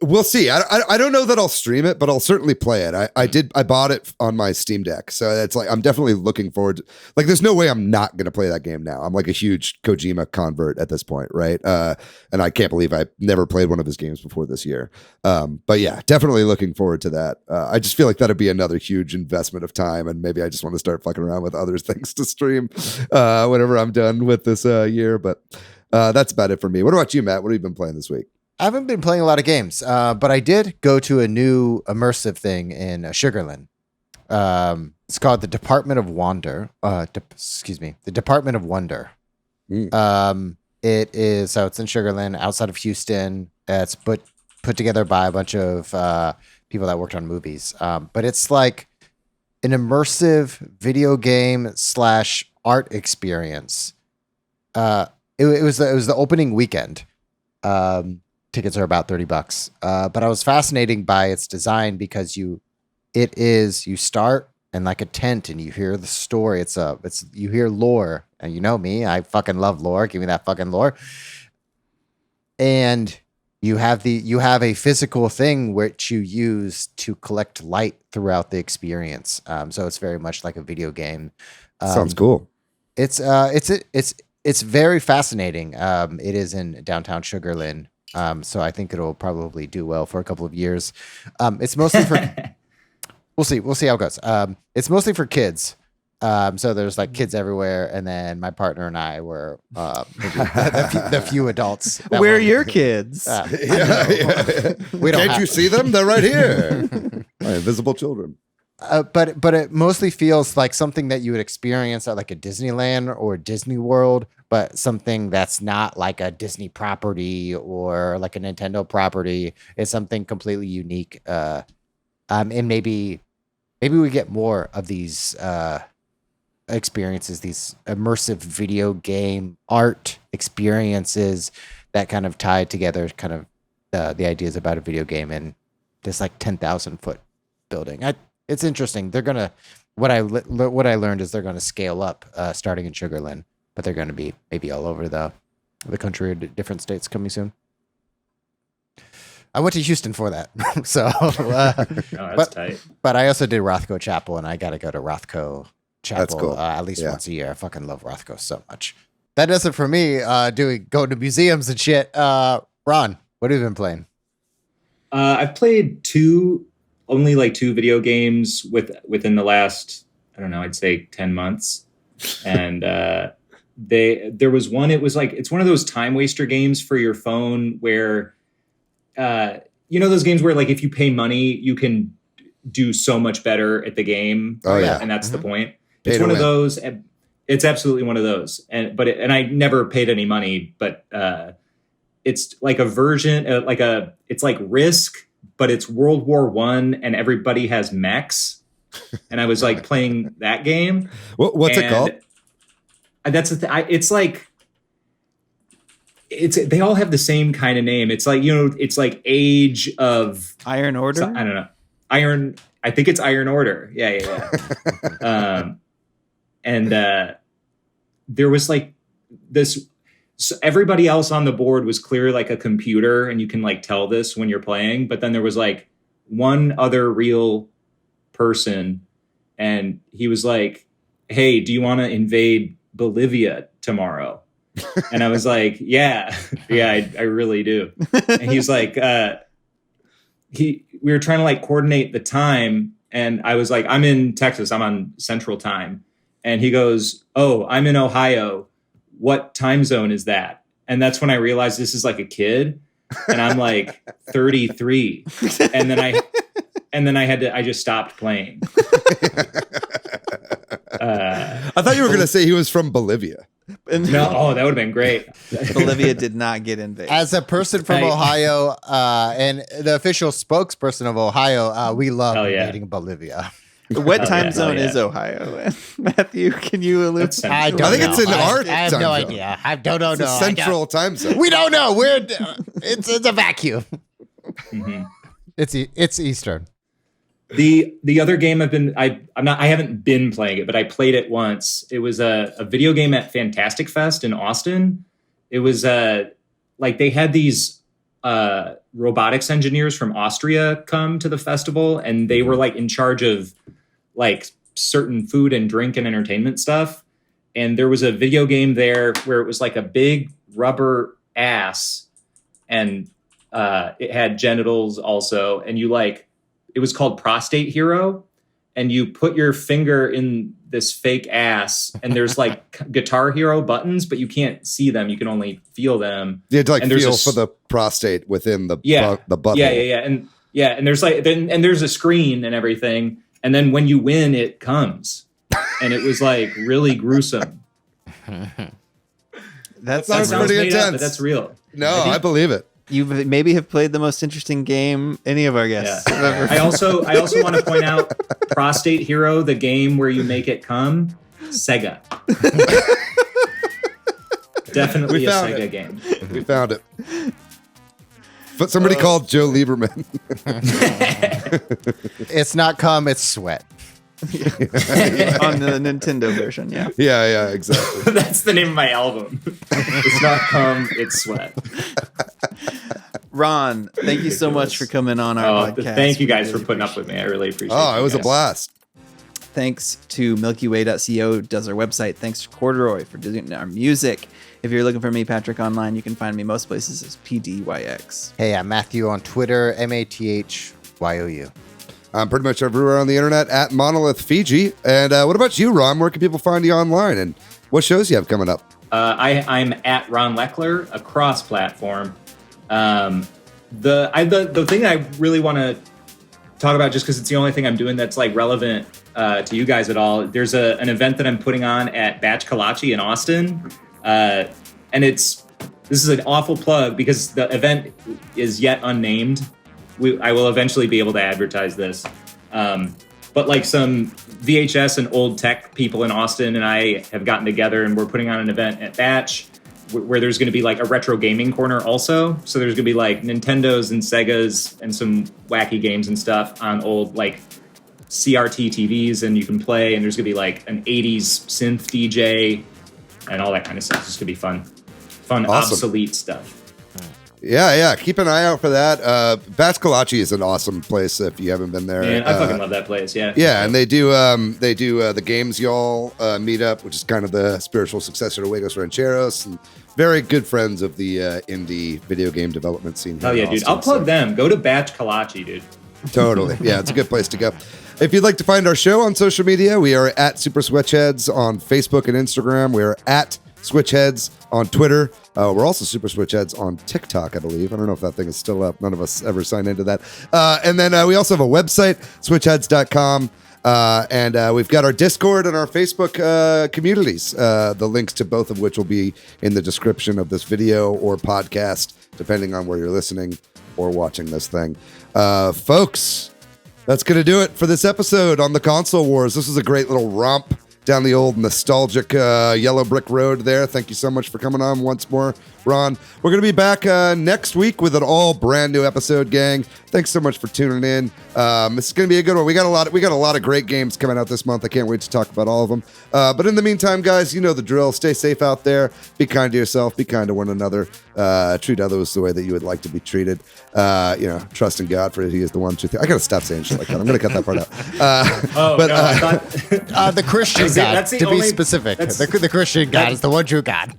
C: We'll see. I don't know that I'll stream it, but I'll certainly play it. I bought it on my Steam Deck, so it's like I'm definitely looking forward to, like, there's no way I'm not going to play that game now. I'm like a huge Kojima convert at this point, right? And I can't believe I've never played one of his games before this year. But yeah, definitely looking forward to that. I just feel like that'd be another huge investment of time, and maybe I just want to start fucking around with other things to stream whenever I'm done with this year. But that's about it for me. What about you, Matt? What have you been playing this week?
A: I haven't been playing a lot of games, but I did go to a new immersive thing in Sugarland. It's called the Department of Wonder. The Department of Wonder. It is, so it's in Sugarland, outside of Houston. It's put together by a bunch of people that worked on movies. But it's like an immersive video game / art experience. It was the opening weekend. Tickets are about $30. But I was fascinated by its design because you start in like a tent and you hear the story. You hear lore, and you know me, I fucking love lore. Give me that fucking lore. And you have a physical thing which you use to collect light throughout the experience. So it's very much like a video game.
C: Sounds cool.
A: It's very fascinating. It is in downtown Sugarland. So I think it'll probably do well for a couple of years. It's mostly for, we'll see how it goes. It's mostly for kids. So there's like kids everywhere. And then my partner and I were, maybe the few adults.
B: Where are your kids?
A: We don't
C: Can't you see them? They're right here. My invisible children.
A: But it mostly feels like something that you would experience at like a Disneyland or Disney World, but something that's not like a Disney property or like a Nintendo property. It's something completely unique. And maybe we get more of these experiences, these immersive video game art experiences that kind of tie together kind of the ideas about a video game in this like 10,000 foot building. It's interesting. They're gonna. What I learned is they're gonna scale up, starting in Sugarland, but they're gonna be maybe all over the country or different states coming soon. I went to Houston for that, so.
D: That's tight.
A: But I also did Rothko Chapel, and I got to go to Rothko Chapel
C: That's cool.
A: at least once a year. I fucking love Rothko so much. That does it for me. Going to museums and shit. Ron, what have you been playing?
D: I've played only like two video games within the last, I don't know, I'd say 10 months. And there was one, it's one of those time waster games for your phone where, those games where like if you pay money, you can do so much better at the game.
C: Oh yeah.
D: And that's the point.
C: Pay
D: It's
C: to
D: one of
C: win.
D: those. It's absolutely one of those. And I never paid any money, but it's like a version, it's like Risk, but it's World War I and everybody has mechs. And I was like playing that game.
C: What's it called?
D: That's the thing. It's like they all have the same kind of name. It's like, it's like Age of
B: Iron Order.
D: I don't know. I think it's Iron Order. Yeah. And there was like this. So everybody else on the board was clearly like a computer, and you can like tell this when you're playing. But then there was like one other real person, and he was like, "Hey, do you want to invade Bolivia tomorrow?" And I was like, yeah, I really do. And he's like, we were trying to like coordinate the time. And I was like, I'm in Texas. I'm on Central Time. And he goes, oh, I'm in Ohio. What time zone is that? And that's when I realized this is like a kid. And I'm like 33. And then I just stopped playing.
C: I thought you were going to say he was from Bolivia.
D: No, that would have been great.
B: Bolivia did not get invaded.
A: As a person from Ohio and the official spokesperson of Ohio, we love invading Bolivia.
B: What time zone is Ohio? Matthew, can you allude?
A: I
C: think it's in our
A: I have
C: time
A: no
C: zone.
A: idea. I don't know.
C: It's a central time zone.
A: We don't know. It's a vacuum.
D: Mm-hmm.
A: It's Eastern.
D: The other game I haven't been playing it, but I played it once. It was a video game at Fantastic Fest in Austin. It was like they had these robotics engineers from Austria come to the festival, and they were like in charge of like certain food and drink and entertainment stuff. And there was a video game there where it was like a big rubber ass, and it had genitals also, and it was called Prostate Hero, and you put your finger in this fake ass, and there's like Guitar Hero buttons, but you can't see them. You can only feel them.
C: You had to like
D: and
C: feel for the prostate within the butthole.
D: Yeah. And there's there's a screen and everything. And then when you win, it comes. And it was like really gruesome.
B: That
C: sounds pretty
D: made
C: intense.
D: up, but that's real.
C: No, I believe it.
B: You maybe have played the most interesting game any of our guests have ever.
D: I also want to point out Prostate Hero, the game where you make it come, Sega. Definitely a Sega game.
C: We found it. But somebody called Joe Lieberman.
A: It's not cum, it's sweat.
B: On the Nintendo version, yeah.
C: Yeah, exactly.
D: That's the name of my album. It's not cum, it's sweat.
B: Ron, thank you so much for coming on our podcast.
D: Thank you guys for putting up with me. I really appreciate it.
C: Oh, it was a blast.
B: Thanks to MilkyWay.co, does our website. Thanks to Corduroy for doing our music. If you're looking for me, Patrick, online, you can find me most places as PDYX.
A: Hey, I'm Matthew on Twitter, MATHYOU.
C: I'm pretty much everywhere on the internet at Monolith Fiji. And what about you, Ron? Where can people find you online? And what shows you have coming up?
D: I'm at Ron Lechler across platform. The thing I really want to talk about, just because it's the only thing I'm doing that's like relevant to you guys at all. There's an event that I'm putting on at Batch Kalachi in Austin, and this is an awful plug because the event is yet unnamed. I will eventually be able to advertise this, but like some VHS and old tech people in Austin and I have gotten together, and we're putting on an event at Batch where there's going to be like a retro gaming corner also. So there's going to be like Nintendos and Segas and some wacky games and stuff on old like CRT TVs, and you can play, and there's going to be like an 80s synth DJ and all that kind of stuff. It's going to be fun,
C: Awesome.
D: obsolete stuff.
C: Yeah. Keep an eye out for that. Batch Kolache is an awesome place if you haven't been there.
D: Man, I fucking love that place. Yeah.
C: Yeah, and they do the Games Y'all meetup, which is kind of the spiritual successor to Juegos Rancheros, and very good friends of the indie video game development scene.
D: Oh yeah, dude. I'll plug them. Go to Batch Kolache, dude.
C: Totally. Yeah, it's a good place to go. If you'd like to find our show on social media, we are at Super Switch Headz on Facebook and Instagram. We are at Switch Headz on Twitter. We're also Super Switch Headz on TikTok, I believe. I don't know if that thing is still up. None of us ever signed into that. And then we also have a website, switchheadz.com. And we've got our Discord and our Facebook communities, the links to both of which will be in the description of this video or podcast, depending on where you're listening or watching this thing. Folks, that's going to do it for this episode on the Console Wars. This was a great little romp down the old nostalgic yellow brick road there. Thank you so much for coming on once more, Ron. We're going to be back next week with an all brand new episode, gang. Thanks so much for tuning in. This is going to be a good one. We got a lot of great games coming out this month. I can't wait to talk about all of them. But in the meantime, guys, you know the drill. Stay safe out there. Be kind to yourself. Be kind to one another. Treat others the way that you would like to be treated. Trust in God, for He is the one truth. I got to stop saying shit like that. I'm going to cut that part out.
D: I thought
A: The Christian God, to be specific. The Christian God is the one true God.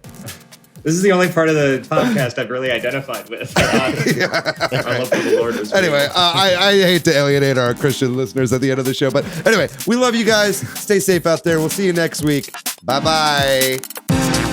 D: this is the only part of the podcast I've really identified with. Our love for the Lord was
C: Anyway, I hate to alienate our Christian listeners at the end of the show, but anyway, we love you guys. Stay safe out there. We'll see you next week. Bye-bye.